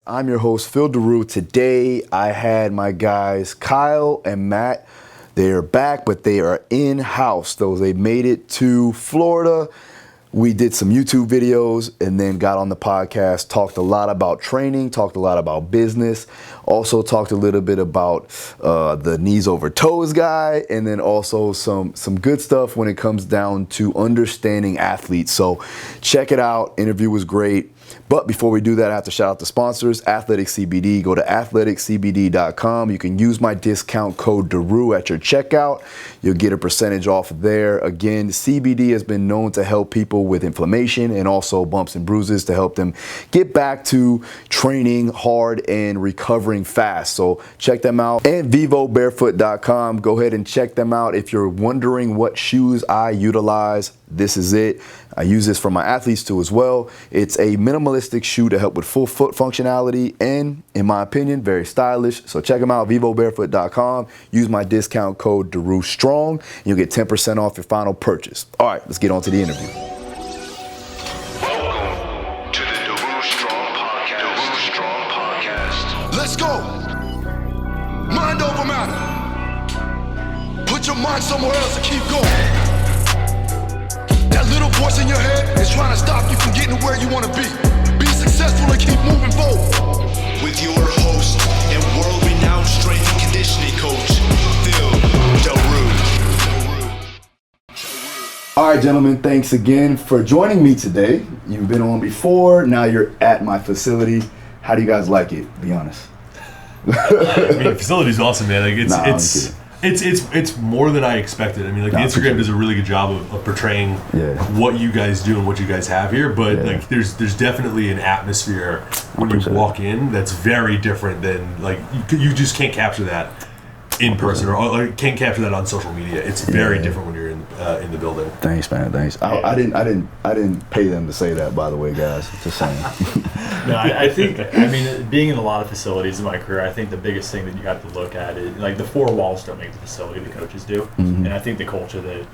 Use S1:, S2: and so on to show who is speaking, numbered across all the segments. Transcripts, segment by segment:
S1: I'm your host, Phil Daru. Today, I had my guys, Kyle and Matt. They're back, but they are in-house. They made it to Florida. We did some YouTube videos and then got on the podcast, talked a lot about training, talked a lot about business, also talked a little bit about the knees over toes guy, and then also some good stuff when it comes down to understanding athletes. So check it out. Interview was great. But before we do that, I have to shout out the sponsors, Athletic CBD. Go to athleticcbd.com. You can use my discount code DARU at your checkout. You'll get a percentage off there. Again, CBD has been known to help people with inflammation and also bumps and bruises to help them get back to training hard and recovering fast. So check them out. And VIVOBAREFOOT.com. Go ahead and check them out. If you're wondering what shoes I utilize, this is it. I use this for my athletes too as well. It's a minimalistic shoe to help with full foot functionality and, in my opinion, very stylish. So check them out, vivobarefoot.com. Use my discount code DARUSTRONG and you'll get 10% off your final purchase. All right, let's get on to the interview.
S2: Welcome to the Daru Strong Podcast. Daru Strong Podcast.
S3: Let's go. Mind over matter. Put your mind somewhere else and keep going. That little voice in your head is trying to stop you from getting to where you want to be. Be successful and keep moving forward.
S2: With your host and world-renowned strength and conditioning coach, Phil Daru.
S1: All right, gentlemen, thanks again for joining me today. You've been on before, now you're at my facility. How do you guys like it? Be honest.
S4: I mean, the facility's awesome, man. Like it's more than I expected. I mean, like the Instagram does a really good job of portraying what you guys do and what you guys have here. But like, there's definitely an atmosphere when you walk in that's very different than like you just can't capture that in person or can't capture that on social media. It's very different when you're in the building.
S1: Thanks, man. Thanks. I didn't pay them to say that, by the way, guys. Just saying.
S5: No, I think, I mean, being in a lot of facilities in my career, I think the biggest thing that you have to look at is, like, the four walls don't make the facility, the coaches do. Mm-hmm. And I think the culture that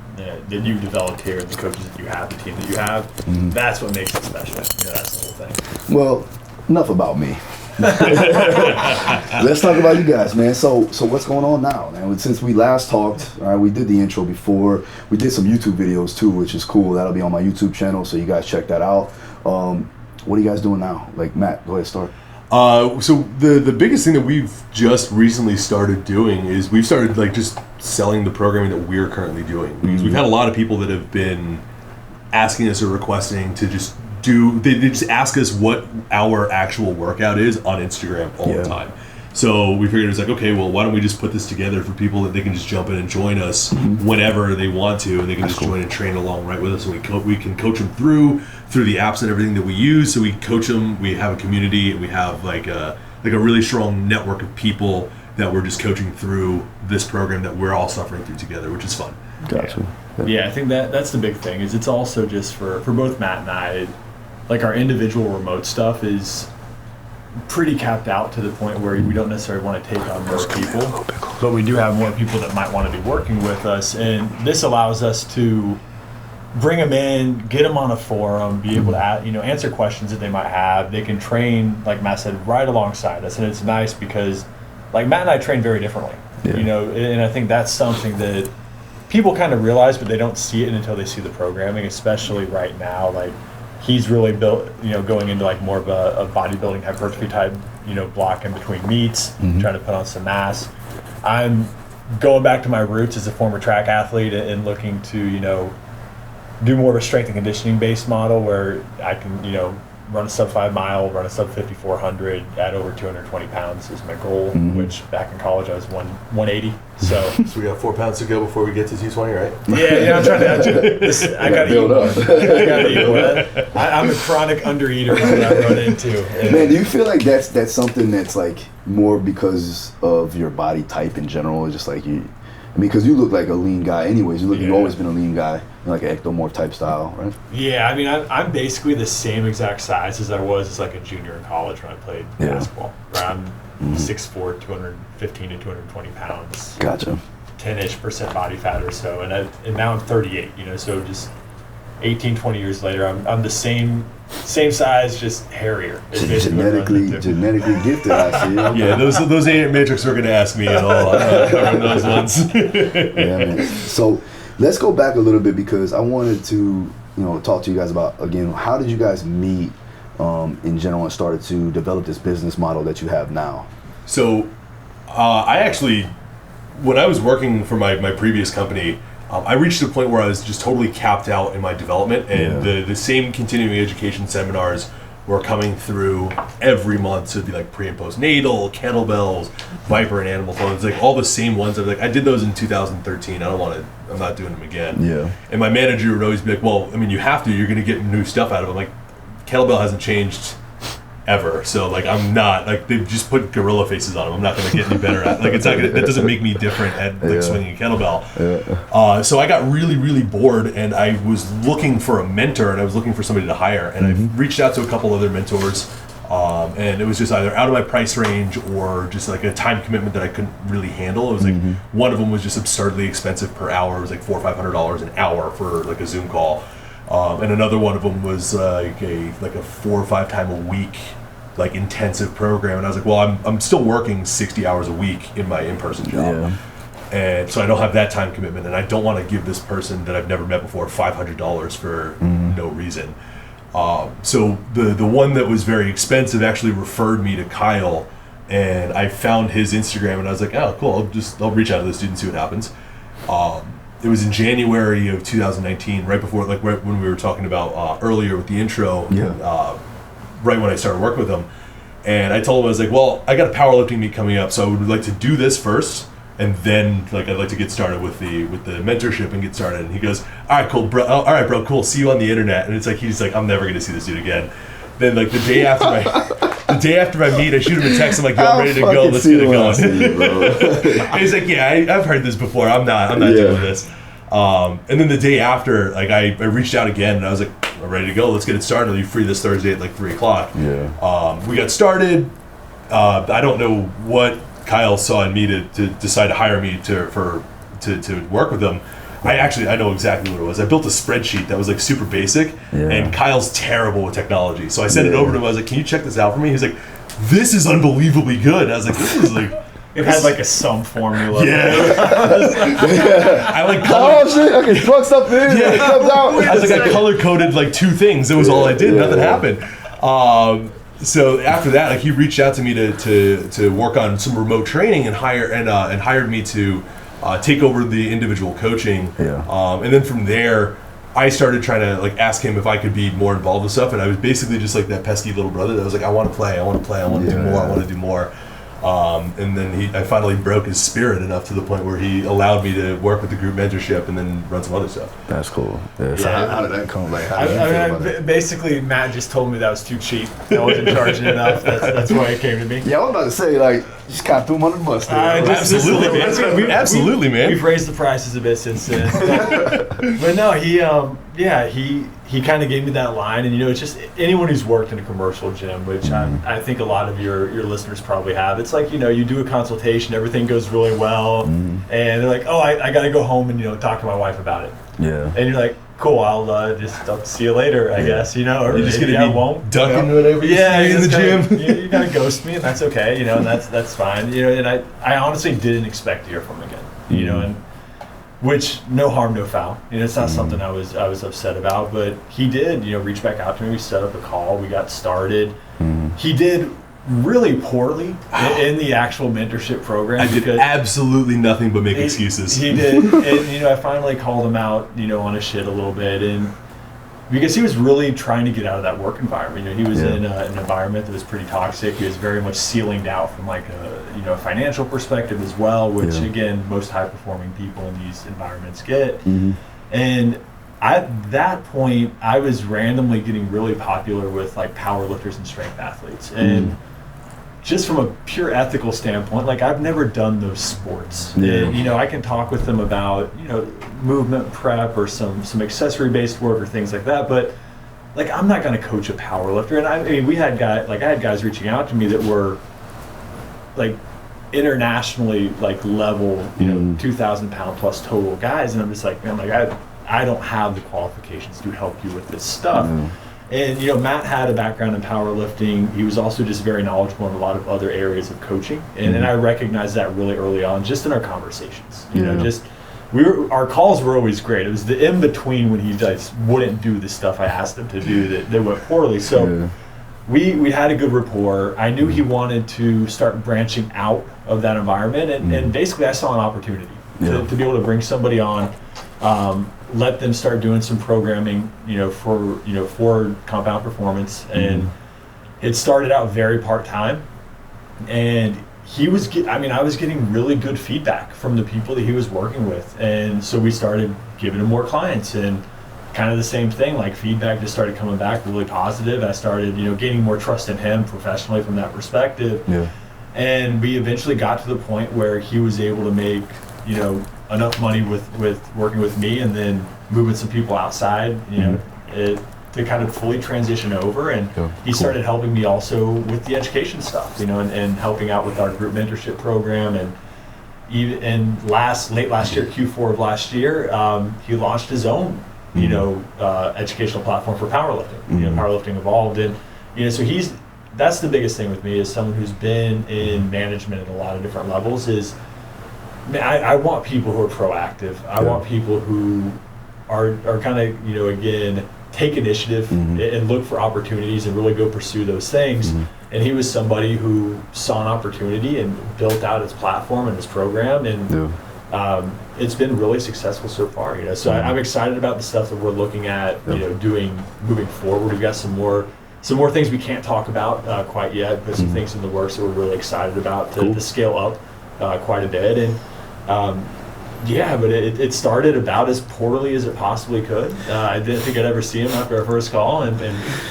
S5: you've developed here and the coaches that you have, the team that you have, that's what makes it special. You know, that's the whole thing.
S1: Well, enough about me. Let's talk about you guys, man. So what's going on now, man? Since we last talked, all right, we did the intro before. We did some YouTube videos, too, which is cool. That'll be on my YouTube channel, so you guys check that out. What are you guys doing now? Like, Matt, go ahead, start.
S4: So the biggest thing that we've just recently started doing is we've started like just selling the programming that we're currently doing. Because we've had a lot of people that have been asking us or requesting to just they just ask us what our actual workout is on Instagram all the time. So we figured it was like, okay, well, why don't we just put this together for people that they can just jump in and join us whenever they want to, and they can join and train along right with us. And we can coach them through the apps and everything that we use. So we coach them. We have a community, and we have like a really strong network of people that we're just coaching through this program that we're all suffering through together, which is fun.
S1: Gotcha.
S5: Yeah, I think that's the big thing. Is it's also just for both Matt and I, like our individual remote stuff is pretty capped out to the point where we don't necessarily want to take on more people, but we do have more people that might want to be working with us, and this allows us to bring them in, get them on a forum, be able to answer questions that they might have. They can train, like Matt said, right alongside us, and it's nice because like Matt and I train very differently, and I think that's something that people kind of realize, but they don't see it until they see the programming, especially right now. Like, he's really built, going into like more of a bodybuilding hypertrophy type, block in between meets, trying to put on some mass. I'm going back to my roots as a former track athlete and looking to, do more of a strength and conditioning based model where I can, run a sub 5 mile, run a sub 5400 at over 220 pounds is my goal, which back in college I was 180. So
S4: we got 4 pounds to go before we get to 220, right?
S5: Yeah, I'm trying to. I got to eat more. I got to eat more. I'm a chronic undereater is what I run into.
S1: Man, do you feel like that's something that's like more because of your body type in general? Just like because you look like a lean guy anyways. You've always been a lean guy, like an ectomorph type style, right? Yeah,
S5: I mean, I'm basically the same exact size as I was as like a junior in college when I played basketball. Right? I'm 6'4", 215 to 220 pounds.
S1: Gotcha.
S5: 10-ish% body fat or so, and now I'm 38. So just 18, 20 years later, I'm the same size, just hairier.
S1: Genetically gifted, I see.
S4: Yeah, those ain't metrics we're going to ask me at all. I'm those ones.
S1: Yeah, man. So let's go back a little bit, because I wanted to, talk to you guys about, again, how did you guys meet in general and started to develop this business model that you have now?
S4: So I actually, when I was working for my previous company, I reached a point where I was just totally capped out in my development, and the same continuing education seminars were coming through every month. So it'd be like pre and postnatal, kettlebells, Viper and animal phones, like all the same ones. I did those in 2013. I'm not doing them again.
S1: Yeah.
S4: And my manager would always be like, well, I mean, you have to, you're going to get new stuff out of them. Like, kettlebell hasn't changed ever. So like, I'm not, like, they've just put gorilla faces on them. I'm not going to get any better at, like, it's not gonna, that doesn't make me different at like swinging a kettlebell. So I got really, really bored, and I was looking for a mentor, and I was looking for somebody to hire, and I reached out to a couple other mentors, and it was just either out of my price range or just like a time commitment that I couldn't really handle. It was like, one of them was just absurdly expensive per hour. It was like $400 or $500 an hour for like a Zoom call. And another one of them was like a 4 or 5 time a week, like intensive program. And I was like, well, I'm still working 60 hours a week in my in-person job. And so I don't have that time commitment, and I don't want to give this person that I've never met before $500 for no reason. So the one that was very expensive actually referred me to Kyle, and I found his Instagram, and I was like, oh, cool, I'll reach out to this dude and see what happens. It was in January of 2019, right when we were talking about earlier with the intro, right when I started working with him. And I told him, I was like, well, I got a powerlifting meet coming up, so I would like to do this first, and then like I'd like to get started with the mentorship and get started. And he goes, all right, cool, bro. All right, bro, cool. See you on the internet. And it's like, he's like, I'm never gonna see this dude again. Then like the day after my meet, I shoot him a text. I'm like, yo, I'm ready to go. Let's get it going. And he's like, yeah, I've heard this before. I'm not doing this. And then the day after, like I reached out again, and I was like, I'm ready to go. Let's get it started. Are you free this Thursday at like 3:00? We got started. I don't know what Kyle saw in me to decide to hire me to work with him. I know exactly what it was. I built a spreadsheet that was like super basic, and Kyle's terrible with technology. So I sent it over to him. I was like, can you check this out for me? He's like, this is unbelievably good. And I was like, this is like...
S5: It had like a sum formula.
S4: Yeah. I like
S1: oh shit! I can plug stuff in. Yeah. It comes out.
S4: I was like, I color coded like 2 things. It was all I did. Nothing happened. So after that, like he reached out to me to work on some remote training and hired me to take over the individual coaching. And then from there, I started trying to like ask him if I could be more involved with stuff. And I was basically just like that pesky little brother that was like, I want to play. I want to do more. And then I finally broke his spirit enough to the point where he allowed me to work with the group mentorship and then run some other stuff.
S1: That's cool. Yeah, so how did that come? Like,
S5: basically, Matt just told me that was too cheap. I wasn't charging enough. That's why it came to me.
S1: Yeah, I was about to say, like, just kind of threw him under the bus there.
S4: Absolutely, man. Absolutely, man.
S5: We've raised the prices a bit since then. But no, he kind of gave me that line, and it's just anyone who's worked in a commercial gym, which I think a lot of your listeners probably have. It's like, you do a consultation, everything goes really well, and they're like, oh, I got to go home and talk to my wife about it.
S1: Yeah.
S5: And you're like, cool, I'll just see you later, I guess, or
S4: you're just
S5: maybe I won't.
S4: Ducking whatever you see in the gym.
S5: You gotta ghost me, and that's okay, and that's fine. And I honestly didn't expect to hear from him again, and which no harm, no foul. It's not something I was upset about, but he did, reach back out to me. We set up a call. We got started. He did really poorly in the actual mentorship program.
S4: I did absolutely nothing but make excuses.
S5: He did, and I finally called him out, on his shit a little bit, and because he was really trying to get out of that work environment. He was in an environment that was pretty toxic. He was very much ceilinged out from like a financial perspective as well, which again, most high performing people in these environments get. And at that point, I was randomly getting really popular with like power lifters and strength athletes. And just from a pure ethical standpoint, like I've never done those sports. And, I can talk with them about, movement prep or some accessory based work or things like that. But like, I'm not going to coach a power lifter. And I mean, I had guys reaching out to me that were like internationally like level, 2,000 pound plus total guys. And I'm just like, man, like I don't have the qualifications to help you with this stuff. And Matt had a background in powerlifting. He was also just very knowledgeable in a lot of other areas of coaching, and I recognized that really early on, just in our conversations. Our calls were always great. It was the in between when he just wouldn't do the stuff I asked him to do that went poorly. So we had a good rapport. I knew he wanted to start branching out of that environment, and basically I saw an opportunity to be able to bring somebody on. Let them start doing some programming, for compound performance, and it started out very part-time, and I was getting really good feedback from the people that he was working with, and so we started giving him more clients, and kind of the same thing, like feedback just started coming back really positive. I started, gaining more trust in him professionally from that perspective, and we eventually got to the point where he was able to make, enough money with working with me, and then moving some people outside, to kind of fully transition over. And he started helping me also with the education stuff, and helping out with our group mentorship program. And even late last year, Q4 of last year, he launched his own, educational platform for powerlifting, Powerlifting Evolved. And, so that's the biggest thing with me, is someone who's been in management at a lot of different levels. Is I want people who are proactive. I want people who are kind of, again, take initiative and look for opportunities and really go pursue those things. And he was somebody who saw an opportunity and built out his platform and his program, and it's been really successful so far. So I'm excited about the stuff that we're looking at, doing moving forward. We've got some more things we can't talk about quite yet, but some things in the works that we're really excited about to scale up quite a bit. And but it started about as poorly as it possibly could. I didn't think I'd ever see him after our first call, and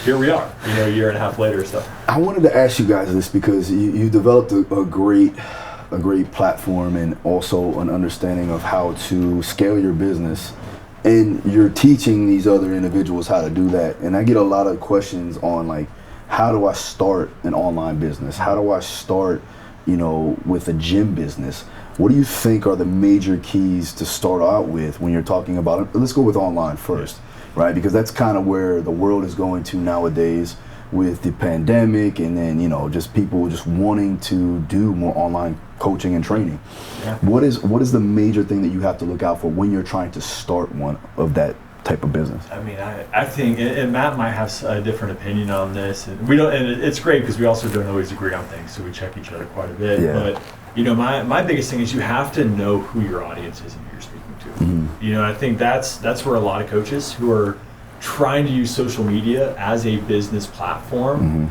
S5: here we are, a year and a half later. So
S1: I wanted to ask you guys this, because you developed a great platform, and also an understanding of how to scale your business, and you're teaching these other individuals how to do that. And I get a lot of questions on, like, how do I start an online business? How do I start, with a gym business? What do you think are the major keys to start out with when you're talking about it? Let's go with online first, right? Because that's kind of where the world is going to nowadays with the pandemic, and then, just people just wanting to do more online coaching and training. What is the major thing that you have to look out for when you're trying to start one of that type of business?
S5: I mean, I think, and Matt might have a different opinion on this, and we don't, and it's great because we also don't always agree on things, so we check each other quite a bit. But my biggest thing is you have to know who your audience is and who you're speaking to. I think that's where a lot of coaches who are trying to use social media as a business platform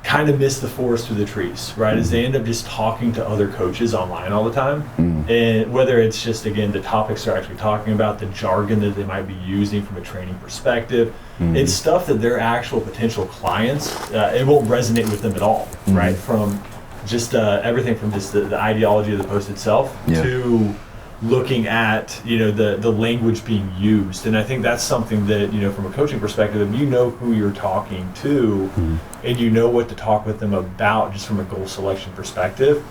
S5: kind of miss the forest through the trees, right? As they end up just talking to other coaches online all the time. And whether it's just, again, the topics they're actually talking about, the jargon that they might be using from a training perspective, it's stuff that their actual potential clients, it won't resonate with them at all, right? From just everything from just the ideology of the post itself to looking at, the language being used. And I think that's something that, from a coaching perspective, if you know who you're talking to and you know what to talk with them about, just from a goal selection perspective,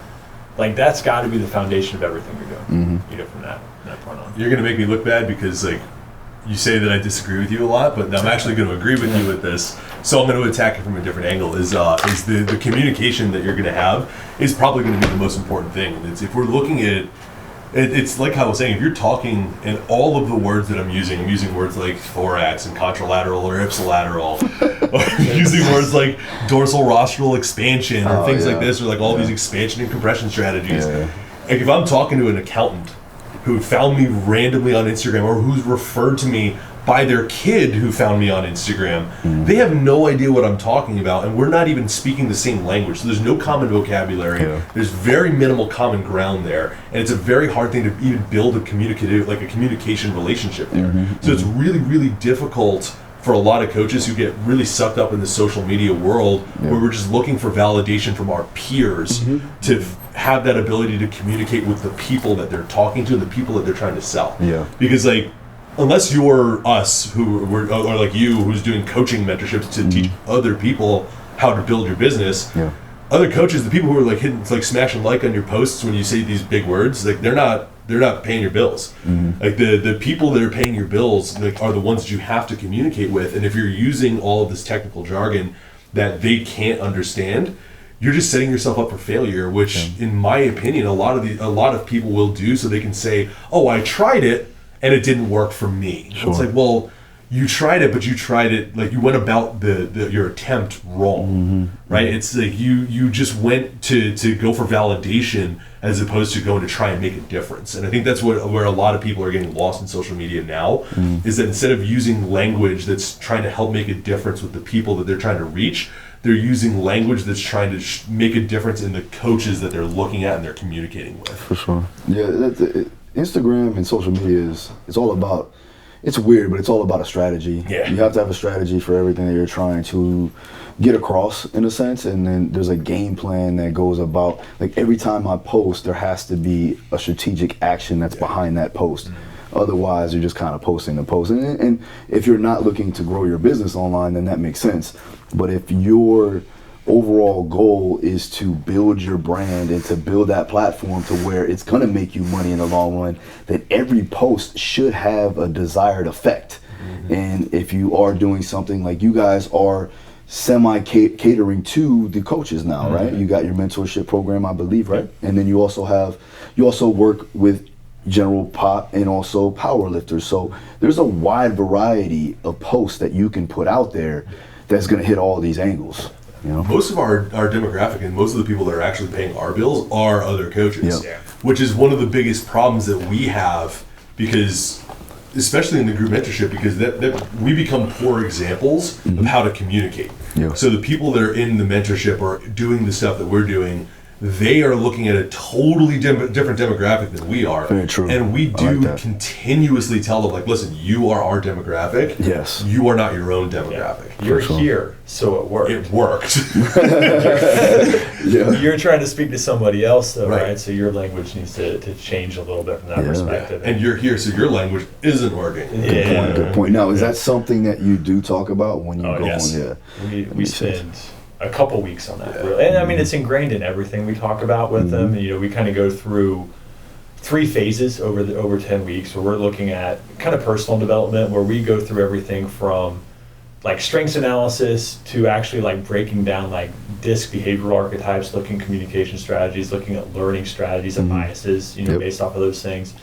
S5: like, that's got to be the foundation of everything you're doing, from that point on.
S4: You're going to make me look bad because, like, you say that I disagree with you a lot, but I'm actually going to agree with you with this. So I'm going to attack it from a different angle. Is the communication that you're going to have is probably going to be the most important thing. If we're looking at it's like how I was saying, if you're talking, and all of the words that I'm using words like thorax and contralateral or ipsilateral, or using words like dorsal rostral expansion or things like this, or like all these expansion and compression strategies. Like, if I'm talking to an accountant who found me randomly on Instagram, or who's referred to me by their kid who found me on Instagram, they have no idea what I'm talking about, and we're not even speaking the same language. So there's no common vocabulary. There's very minimal common ground there, and it's a very hard thing to even build a communication relationship there. So it's really, really difficult for a lot of coaches who get really sucked up in the social media world, where we're just looking for validation from our peers to have that ability to communicate with the people that they're talking to, the people that they're trying to sell. Because, like, unless you're us, or like you, who's doing coaching mentorships to teach other people how to build your business, other coaches, the people who are like hitting, like, smashing like on your posts when you say these big words, like, they're not not paying your bills. Like the people that are paying your bills like are the ones that you have to communicate with. And if you're using all of this technical jargon that they can't understand, you're just setting yourself up for failure, which in my opinion a lot of people will do so they can say, oh, I tried it and it didn't work for me. It's like, well, you tried it, but you tried it like you went about your attempt wrong, right? It's like you just went to go for validation as opposed to going to try and make a difference. And I think that's where a lot of people are getting lost in social media now, is that instead of using language that's trying to help make a difference with the people that they're trying to reach, they're using language that's trying to make a difference in the coaches that they're looking at and they're communicating with.
S1: For sure. Yeah, Instagram and social media it's all about, it's weird, but it's all about a strategy.
S4: Yeah.
S1: You have to have a strategy for everything that you're trying to get across, in a sense, and then there's a game plan that goes about, like every time I post, there has to be a strategic action that's behind that post. Otherwise, you're just kind of posting the post. And if you're not looking to grow your business online, then that makes sense. But if your overall goal is to build your brand and to build that platform to where it's going to make you money in the long run, then every post should have a desired effect. And if you are doing something like you guys are semi-catering to the coaches now, right? You got your mentorship program, I believe, right? And then you also work with general pop and also power lifters. So there's a wide variety of posts that you can put out there that's going to hit all these angles. You know?
S4: Most of our demographic and most of the people that are actually paying our bills are other coaches, which is one of the biggest problems that we have, because especially in the group mentorship, because that we become poor examples of how to communicate. So the people that are in the mentorship or doing the stuff that we're doing, they are looking at a totally different demographic than we are.
S1: Very true.
S4: And we do continuously tell them, like, listen, you are our demographic.
S1: Yes.
S4: You are not your own demographic.
S5: You're here, so it worked.
S4: It worked.
S5: You're trying to speak to somebody else, though, right? So your language needs to change a little bit from that perspective.
S4: And you're here, so your language isn't working.
S1: Good point. Now, is that something that you do talk about when you go on?
S5: We spend a couple weeks on that, really. And I mean, it's ingrained in everything we talk about with them. You know, we kind of go through 3 phases over 10 weeks where we're looking at kind of personal development, where we go through everything from like strengths analysis to actually like breaking down like DISC behavioral archetypes, looking at communication strategies, looking at learning strategies and biases, you know, based off of those things.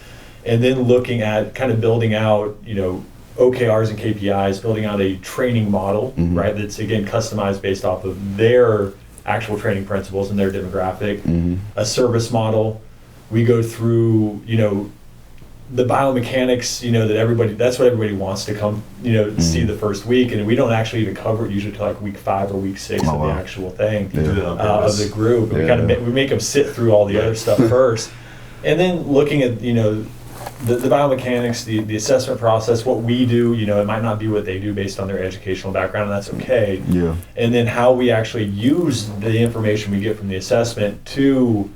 S5: And then looking at kind of building out, you know, OKRs and KPIs, building out a training model, right? That's again customized based off of their actual training principles and their demographic. A service model. We go through, you know, the biomechanics, you know, that's what everybody wants to come, you know, see the first week. And we don't actually even cover it usually till like week 5 or week 6 of the actual thing of the group. And we kind of we make them sit through all the other stuff first. And then looking at, you know, the biomechanics, the assessment process, what we do, you know, it might not be what they do based on their educational background, and that's okay. And then how we actually use the information we get from the assessment to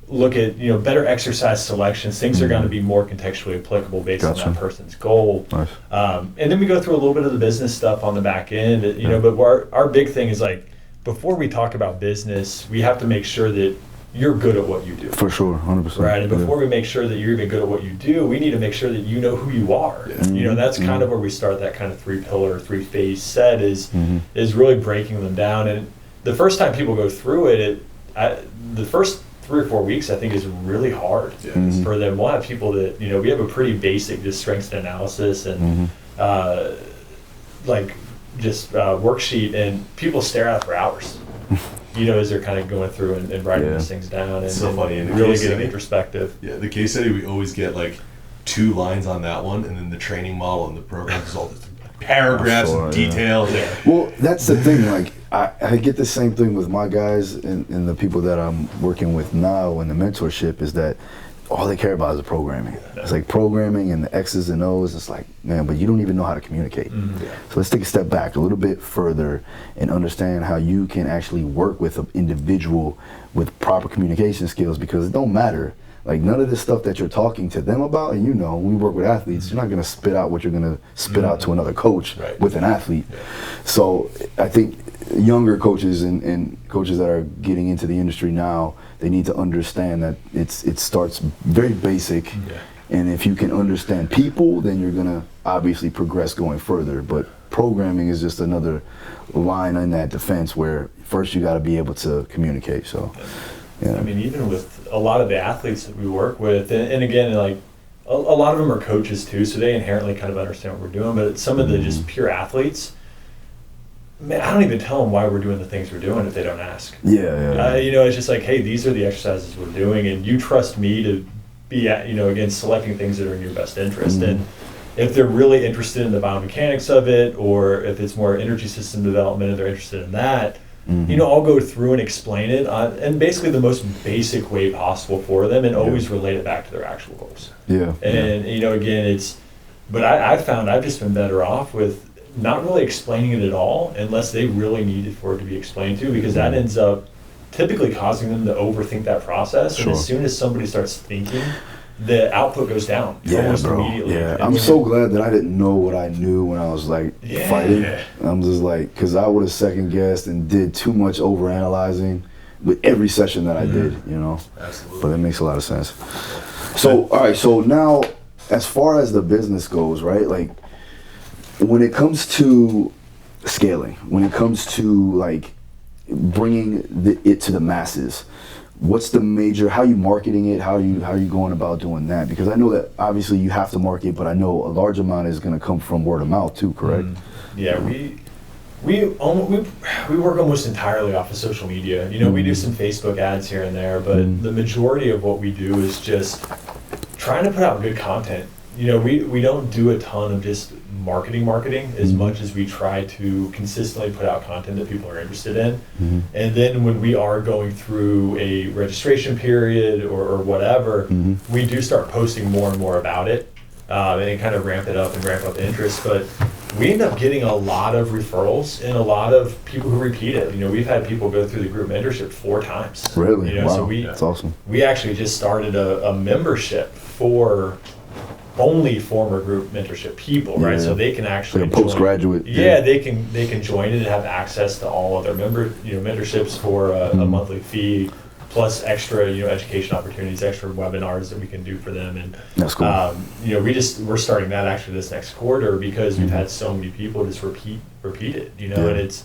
S5: look at, you know, better exercise selections, things that are going to be more contextually applicable based on that person's goal. And then we go through a little bit of the business stuff on the back end, you know, but our big thing is like, before we talk about business, we have to make sure that you're good at what you do.
S1: For sure, 100%.
S5: Right, and before we make sure that you're even good at what you do, we need to make sure that you know who you are. You know, that's kind of where we start that kind of 3-pillar, 3-phase set is really breaking them down. And the first time people go through it, the first 3 or 4 weeks, I think, is really hard for them. We'll have people that, you know, we have a pretty basic just strengths and analysis and like just worksheet, and people stare at it for hours. You know, as they're kind of going through and writing these things down, and
S4: so funny. And
S5: really getting introspective.
S4: The case study, we always get like 2 lines on that one, and then the training model and the program is all just paragraphs and details.
S1: Well, that's the thing. Like, I get the same thing with my guys and the people that I'm working with now in the mentorship, is that all they care about is the programming. It's like programming and the X's and O's. It's like, man, but you don't even know how to communicate. So let's take a step back a little bit further and understand how you can actually work with an individual with proper communication skills, because it don't matter. Like, none of this stuff that you're talking to them about, and you know, when we work with athletes, you're not going to spit out what you're going to spit out to another coach with an athlete. So I think younger coaches and coaches that are getting into the industry now, they need to understand that it starts very basic. And if you can understand people, then you're gonna obviously progress going further. But programming is just another line in that defense where first you got to be able to communicate. So, yeah.
S5: I mean, even with a lot of the athletes that we work with, and again, like a lot of them are coaches too, so they inherently kind of understand what we're doing. But some of the just pure athletes, man, I don't even tell them why we're doing the things we're doing if they don't ask. You know, it's just like, hey, these are the exercises we're doing, and you trust me to be at, you know, again, selecting things that are in your best interest. And if they're really interested in the biomechanics of it, or if it's more energy system development and they're interested in that, you know, I'll go through and explain it in basically the most basic way possible for them, and always relate it back to their actual goals. And you know, again, but I found I've just been better off with not really explaining it at all unless they really needed for it to be explained to, because that ends up typically causing them to overthink that process. And as soon as somebody starts thinking, the output goes down almost immediately.
S1: I'm so glad that I didn't know what I knew when I was like fighting. I'm just like, because I would have second guessed and did too much over analyzing with every session that I did, you know. But it makes a lot of sense. So all right, so now as far as the business goes, right, like when it comes to scaling, when it comes to like bringing it to the masses, what's the major, how are you marketing it, how are you going about doing that? Because I know that obviously you have to market, but I know a large amount is going to come from word of mouth too, correct?
S5: Yeah, we work almost entirely off of social media. You know, we do some Facebook ads here and there, but the majority of what we do is just trying to put out good content. You know, we don't do a ton of just marketing as much as we try to consistently put out content that people are interested in. And then when we are going through a registration period or whatever, we do start posting more and more about it, and kind of ramp up the interest. But we end up getting a lot of referrals and a lot of people who repeat it. You know, we've had people go through the group mentorship 4 times.
S1: Really?
S5: You know,
S1: wow.
S5: So
S1: that's awesome.
S5: We actually just started a membership for only former group mentorship people, right? So they can actually
S1: like a postgraduate.
S5: They can join it and have access to all of their mentorships for a monthly fee, plus extra, you know, education opportunities, extra webinars that we can do for them. And
S1: that's cool.
S5: You know, we're starting that actually this next quarter because we've had so many people just repeat it, you know, and it's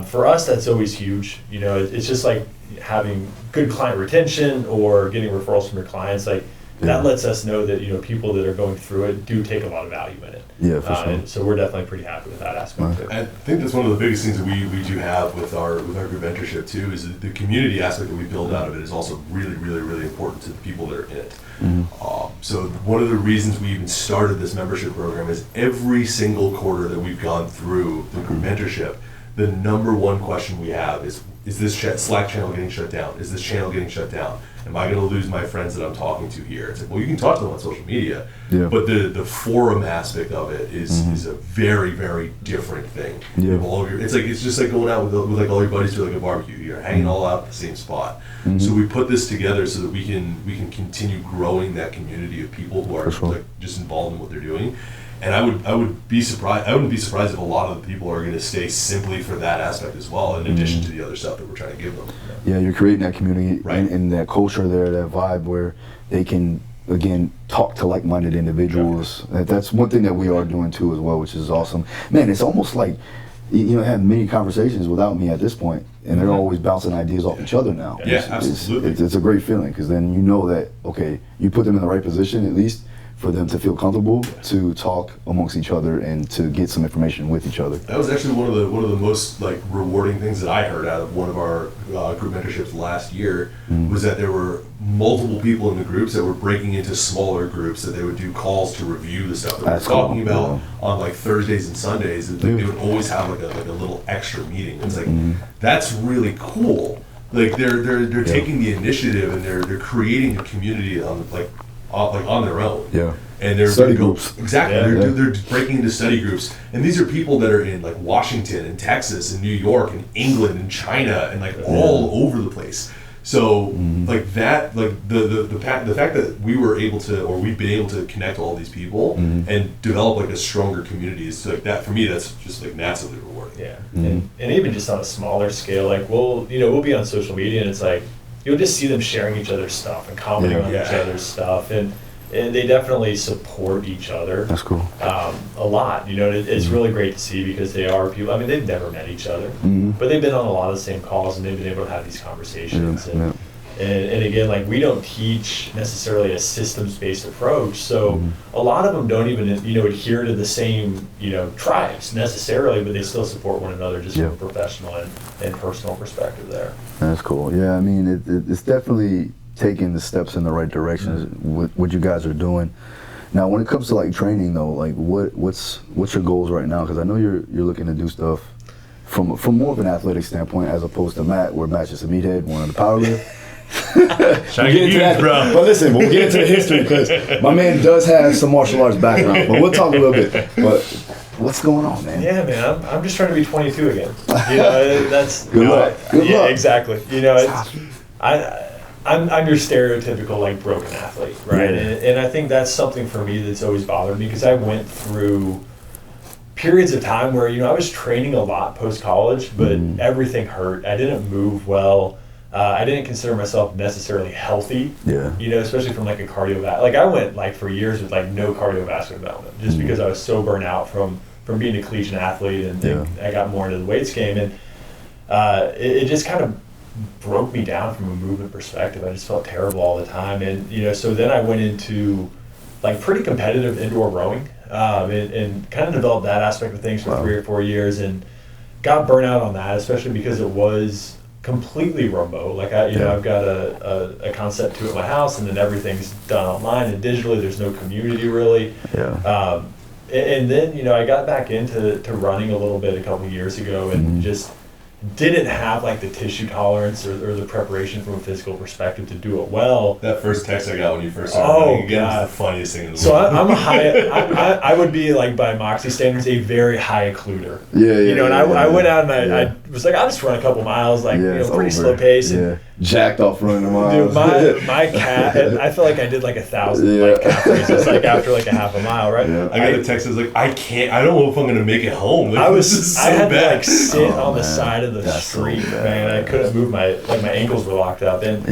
S5: for us that's always huge. You know, it's just like having good client retention or getting referrals from your clients, like that lets us know that, you know, people that are going through it do take a lot of value in it.
S1: Yeah, for sure.
S5: And so we're definitely pretty happy with that aspect of it.
S4: I think that's one of the biggest things that we do have with our group mentorship too, is that the community aspect that we build out of it is also really, really, really important to the people that are in it. So one of the reasons we even started this membership program is every single quarter that we've gone through the group mentorship, the number one question we have is this Slack channel getting shut down? Is this channel getting shut down? Am I going to lose my friends that I'm talking to here? It's like, well, you can talk to them on social media, but the forum aspect of it is a very, very different thing. You have all of it's just like going out with like all your buddies to like a barbecue. You're hanging all out at the same spot. So we put this together so that we can continue growing that community of people who are like just involved in what they're doing. And I wouldn't be surprised if a lot of the people are going to stay simply for that aspect as well, in addition to the other stuff that we're trying to give them.
S1: Yeah, you're creating that community and that culture there, that vibe where they can, again, talk to like-minded individuals. That's one thing that we are doing too as well, which is awesome. Man, it's almost like, you know, have many conversations without me at this point, and they're always bouncing ideas off each other now.
S4: Yeah, absolutely.
S1: It's a great feeling, because then you know that, okay, you put them in the right position at least, for them to feel comfortable to talk amongst each other and to get some information with each other.
S4: That was actually one of the most like rewarding things that I heard out of one of our group mentorships last year, was that there were multiple people in the groups that were breaking into smaller groups, that they would do calls to review the stuff that we're talking about on like Thursdays and Sundays. And like, they would always have like a little extra meeting. It's like that's really cool. Like they're taking the initiative and they're creating a community on on their own. And they're
S1: study groups.
S4: Exactly. They're breaking into study groups. And these are people that are in like Washington and Texas and New York and England and China and like all over the place. So like that, like the fact that we were able to, or we've been able to connect all these people and develop like a stronger community is like that. For me, that's just like massively rewarding.
S5: Yeah, and even just on a smaller scale, like we'll be on social media and it's like you'll just see them sharing each other's stuff and commenting on each other's stuff, and they definitely support each other.
S1: That's cool.
S5: A lot, it's really great to see because they are people. I mean, they've never met each other, but they've been on a lot of the same calls and they've been able to have these conversations. And again, like we don't teach necessarily a systems-based approach, so a lot of them don't even adhere to the same tribes necessarily, but they still support one another just from a professional and personal perspective there.
S1: That's cool. Yeah, I mean, it's definitely taking the steps in the right direction. What you guys are doing. Now, when it comes to like training though, like what's your goals right now? Because I know you're looking to do stuff from more of an athletic standpoint as opposed to Matt, where Matt's just a meathead, one of the power lift.
S4: Trying to get into that, bro.
S1: But listen, we'll get into the history because my man does have some martial arts background. But we'll talk a little bit. But what's going on, man?
S5: Yeah, man, I'm just trying to be 22 again. That's
S1: good luck. Good luck.
S5: Exactly. I'm your stereotypical like broken athlete, right? And I think that's something for me that's always bothered me because I went through periods of time where I was training a lot post college, but everything hurt. I didn't move well. I didn't consider myself necessarily healthy. Yeah. Especially from like a cardiovascular. Like I went like for years with like no cardiovascular development, just because I was so burnt out from being a collegiate athlete, and I got more into the weights game, and it just kind of broke me down from a movement perspective. I just felt terrible all the time, and so then I went into like pretty competitive indoor rowing, and kind of developed that aspect of things for 3 or 4 years, and got burnt out on that, especially because it was completely remote. Like I've got a concept to it at my house, and then everything's done online and digitally. There's no community really. Yeah. And then I got back into running a little bit a couple of years ago, and just didn't have like the tissue tolerance or the preparation from a physical perspective to do it well.
S4: That first text I got when you first started running again was the funniest thing in the world.
S5: So I'm a high. I would be like by Moxie standards a very high occluder. And I went out and I was like, I'll just run a couple miles, like pretty slow pace. And,
S1: jacked off running a mile.
S5: Dude, my calf, I feel like I did like 1,000 like calf raises like after like a half a mile, right?
S4: Yeah. I got a text that was like, I don't know if I'm gonna make it home. Like,
S5: I had to like sit on the side of the street, man. I couldn't move my ankles were locked up, and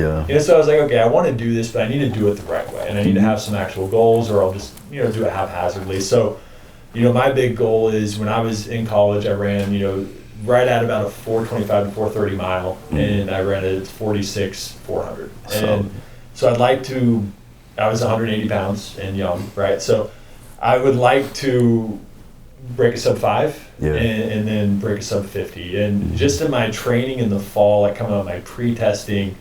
S5: so I was like, okay, I want to do this, but I need to do it the right way, and I need to have some actual goals, or I'll just do it haphazardly. So, my big goal is when I was in college, I ran right at about a 425 to 430 mile, and I ran it 46 400, and so I'd like to. I was 180 pounds and young, right? So I would like to break a sub 5 and then break a sub 50. And just in my training in the fall, like coming out of my pre-testing,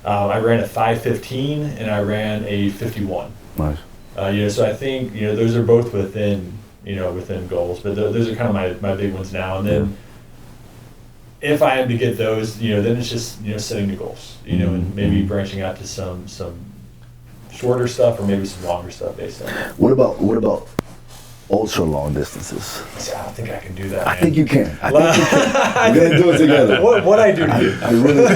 S5: I ran a 5:15 and I ran a 51. Nice. So I think those are both within goals, but those are kind of my big ones now. And then if I am to get those, then it's just setting the goals, and maybe branching out to some shorter stuff or maybe some longer stuff based on that.
S1: What about ultra long distances?
S5: See, I don't think I can do that.
S1: I think you can. We're gonna do it together.
S5: What I do to you?
S1: I really.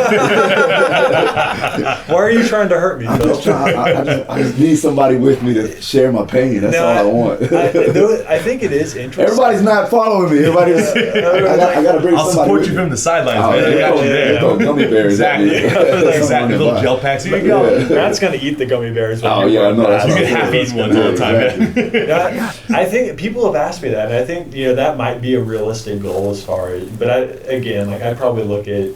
S5: Why are you trying to hurt me, Phil?
S1: I just need somebody with me to share my pain. That's all I want.
S5: I think it is interesting.
S1: Everybody's not following me. I gotta bring
S4: I'll
S1: somebody.
S4: support you from the sidelines, man. I got you there.
S1: Gummy bears.
S4: Exactly. Little gel packs. Here you go.
S5: Matt's gonna eat the gummy bears.
S1: Oh yeah, no.
S4: You get half-eaten ones all the time, man.
S5: I think people have asked me that, and I think that might be a realistic goal as far as. But I'd probably look at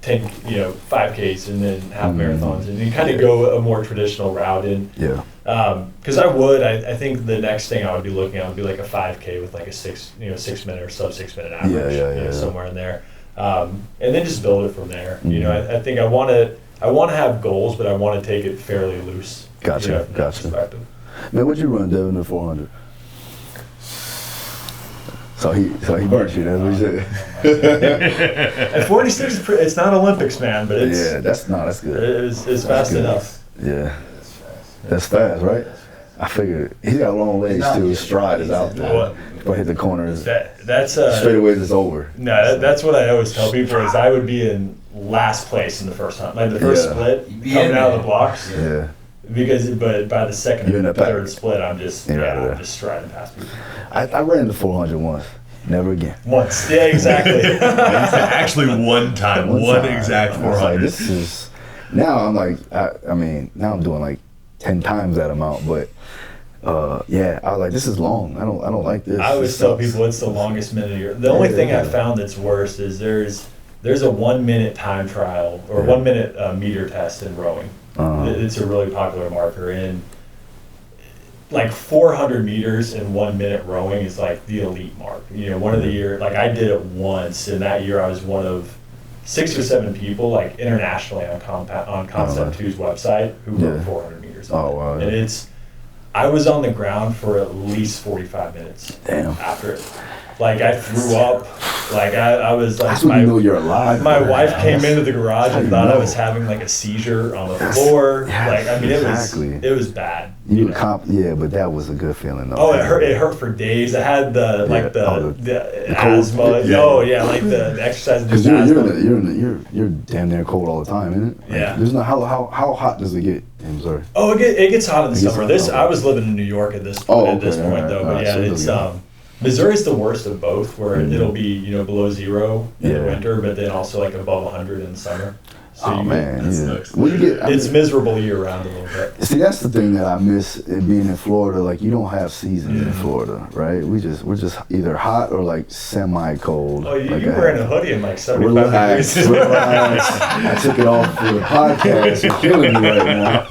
S5: 10 5Ks and then half marathons, and you kind of go a more traditional route. And because I think the next thing I would be looking at would be like a 5K with like a 6 minute or sub 6 minute average, somewhere in there, and then just build it from there. I think I want to have goals, but I want to take it fairly loose.
S1: Gotcha. Man, what'd you run, Devin, at 400? So he burnt you. That's what he said.
S5: At 46, it's not Olympics, man, but it's
S1: that's good.
S5: It's fast enough.
S1: Yeah, that's fast, right? I figured he's got long legs too. His stride is out there. If I hit the corner,
S5: that's
S1: straight away it's over.
S5: No, that's what I always tell people is I would be in last place in the first hunt. Like the first
S1: Yeah.
S5: split,
S6: Be
S5: coming
S6: in
S5: out of
S6: there.
S5: the blocks.
S1: Yeah.
S5: But by the second
S1: You're in
S5: or
S1: the pack.
S5: third split, I'm just
S1: You're out of there.
S5: I'm just striding past people.
S1: I ran the 400 once. Never again.
S5: Once, yeah, exactly.
S4: Actually, one time, one
S1: time.
S4: exact
S1: I was like,
S4: 400.
S1: this is. Now I'm like, I mean, now I'm doing like 10 times that amount, but yeah, I was like, this is long. I don't like this.
S5: I always
S1: This
S5: tell
S1: sucks.
S5: people it's the longest minute of your. The only thing
S1: Yeah.
S5: I found that's worse is there's a 1 minute time trial or
S1: Yeah.
S5: 1 minute meter test in rowing.
S1: Uh-huh.
S5: It's a really popular marker in. Like 400 meters in 1 minute rowing is like the elite mark. You know, one of the year, like I did it once, and that year I was one of 6 or 7 people, like internationally on Concept 2's website, who rowed
S1: Yeah.
S5: 400 meters.
S1: Oh, wow.
S5: And I was on the ground for at least 45 minutes.
S1: Damn.
S5: After it. Like I threw up. Like I was like
S1: That's when you know you're alive.
S5: my
S1: bro.
S5: wife came into the garage
S1: How
S5: and
S1: you
S5: thought I
S1: know?
S5: was having like a seizure on the floor.
S1: yes,
S5: Like I mean,
S1: exactly.
S5: it was bad.
S1: You
S5: know?
S1: yeah, but that was a good feeling though.
S5: Oh, it hurt! It hurt for days. I had the like
S1: Yeah.
S5: the,
S1: Oh,
S5: the
S1: cold?
S5: asthma.
S1: Yeah.
S5: Oh yeah, like the exercise.
S1: Because you're damn near cold all the time, isn't it? Like,
S5: Yeah.
S1: There's no how hot does it get? I'm sorry.
S5: Oh, it gets hot in the
S1: It gets
S5: summer.
S1: hot, okay.
S5: I was living in New York at this
S1: Oh,
S5: at this
S1: okay,
S5: point
S1: alright,
S5: though. But
S1: alright,
S5: yeah,
S1: so it
S5: it's
S1: doesn't
S5: Missouri's the worst of both, where
S1: Mhm.
S5: it'll be below zero in the
S1: Yeah.
S5: winter, but then also like above 100 in the summer. So
S1: Oh
S5: you-
S1: man,
S6: That
S1: yeah.
S6: sucks.
S1: When you get, I
S5: It's
S1: mean,
S5: miserable year round a little bit.
S1: see, that's the thing that I miss in being in Florida. Like, you don't have seasons in
S5: Mhm.
S1: Florida, right? We're just either hot or like semi-cold.
S5: Oh, you
S1: like
S5: were wearing a hoodie in like 75
S1: Relax,
S5: degrees.
S1: relax. I took it off for the podcast. You're killing me right now.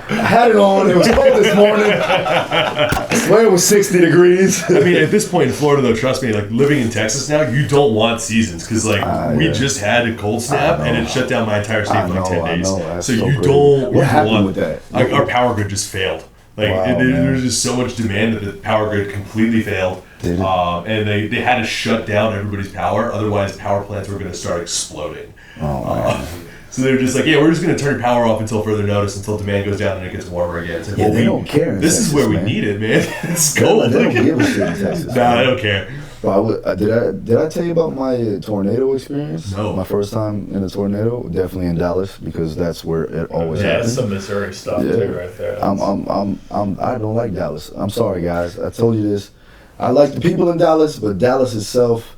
S1: I had it on. It was cold this morning. I swear it was 60 degrees.
S4: I mean, at this point in Florida, though, trust me, like living in Texas now, you don't want seasons because, like, we
S1: yeah.
S4: just had a cold snap
S1: I
S4: and
S1: know.
S4: it shut down my entire state
S1: I
S4: for like
S1: know,
S4: 10
S1: I
S4: days.
S1: know. That's
S4: So
S1: so
S4: you
S1: crazy.
S4: don't.
S1: What
S4: you
S1: happened
S4: want,
S1: with that?
S4: Like, our power grid just failed. Like,
S1: Wow,
S4: there
S1: man.
S4: was just so much demand that the power grid completely failed.
S1: Did it?
S4: And they had to shut down everybody's power, otherwise power plants were going to start exploding.
S1: Oh, man.
S4: So they're just like, yeah, we're just going to turn your power off until further notice, until demand goes down and it gets warmer again. It's like,
S1: Yeah,
S4: well,
S1: they don't care in
S4: This is
S1: Texas,
S4: where we
S1: man.
S4: need it, man. It's
S1: They
S4: cold.
S1: don't
S4: Like,
S1: give a shit in Texas.
S4: nah, I don't care.
S1: Bro, did I tell you about my tornado experience?
S4: No.
S1: My first time in a tornado, definitely in Dallas, because that's where it always
S5: Yeah,
S1: happens.
S5: that's some Missouri stuff
S1: Yeah.
S5: too, right there.
S1: I don't like Dallas. I'm sorry, guys. I told you this. I like the people in Dallas, but Dallas itself,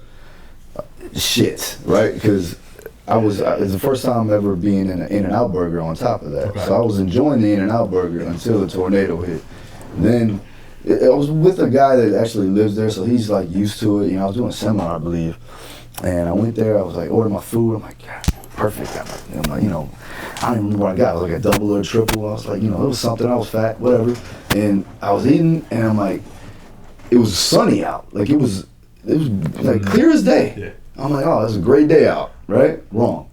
S1: shit, right? Because it was the first time ever being in an In-N-Out burger on top of that.
S4: Okay.
S1: So I was enjoying the In-N-Out burger until the tornado hit. Then I was with a guy that actually lives there, so he's like used to it. You know, I was doing a seminar, I believe, and I went there. I was like, ordered my food. I'm like, God, perfect. I'm like, you know, I don't even remember what I got. It was like a double or a triple. I was like, you know, it was something. I was fat, whatever. And I was eating, and I'm like, it was sunny out. Like it was like clear as day.
S4: Yeah.
S1: I'm like, oh, it's a great day out, right? Wrong.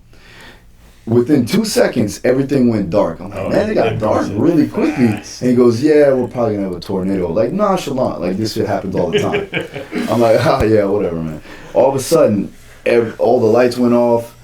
S1: Within 2 seconds, everything went dark. I'm like,
S5: Oh,
S1: man, it got
S5: it
S1: dark
S5: was
S1: really quickly.
S5: fast.
S1: And he goes, yeah, we're probably gonna have a tornado. Like nonchalant, like this shit happens all the time. I'm like, oh yeah, whatever, man. All of a sudden, all the lights went off.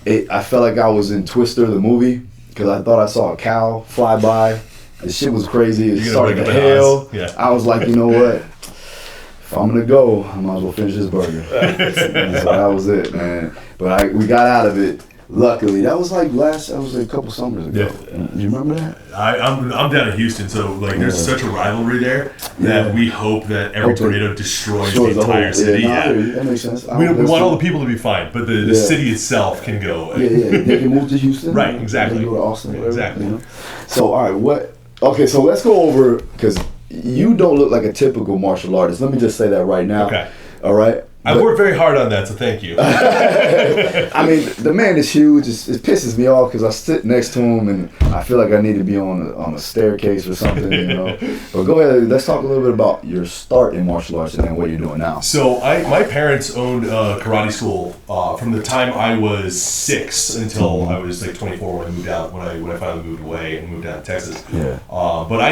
S1: I felt like I was in Twister, the movie, because I thought I saw a cow fly by. The shit was crazy. It
S4: You're
S1: started
S4: gonna
S1: to
S4: wake up in
S1: hail.
S4: Oz. Yeah.
S1: I was like, you know what? If I'm gonna go, I might as well finish this burger. So that was it, man. But we got out of it. Luckily, that was like a couple summers ago.
S4: Yeah.
S1: Do you remember that?
S4: I'm down in Houston, so like there's
S1: Yeah.
S4: such a rivalry there that
S1: Yeah.
S4: we hope that every
S1: Okay.
S4: tornado destroys
S1: Sure,
S4: the entire city.
S1: Yeah, no, I
S4: Yeah.
S1: hear you. That makes sense.
S4: We want all the people to be fine, but the
S1: Yeah.
S4: city itself can go.
S1: Yeah, they can move to Houston.
S4: Right,
S1: They
S4: exactly.
S1: can go to Austin. Whatever,
S4: Exactly.
S1: You know? So, all right, okay, so let's go over, because you don't look like a typical martial artist. Let me just say that right now.
S4: Okay.
S1: All right?
S4: I've worked very hard on that, so thank you.
S1: I mean, the man is huge. It pisses me off because I sit next to him and I feel like I need to be on a staircase or something, you know. But go ahead, let's talk a little bit about your start in martial arts and then what you're doing now.
S4: So my parents owned a karate school from the time I was 6 until I was like 24 when I moved out. When I finally moved away and moved down to Texas.
S1: Yeah.
S4: But I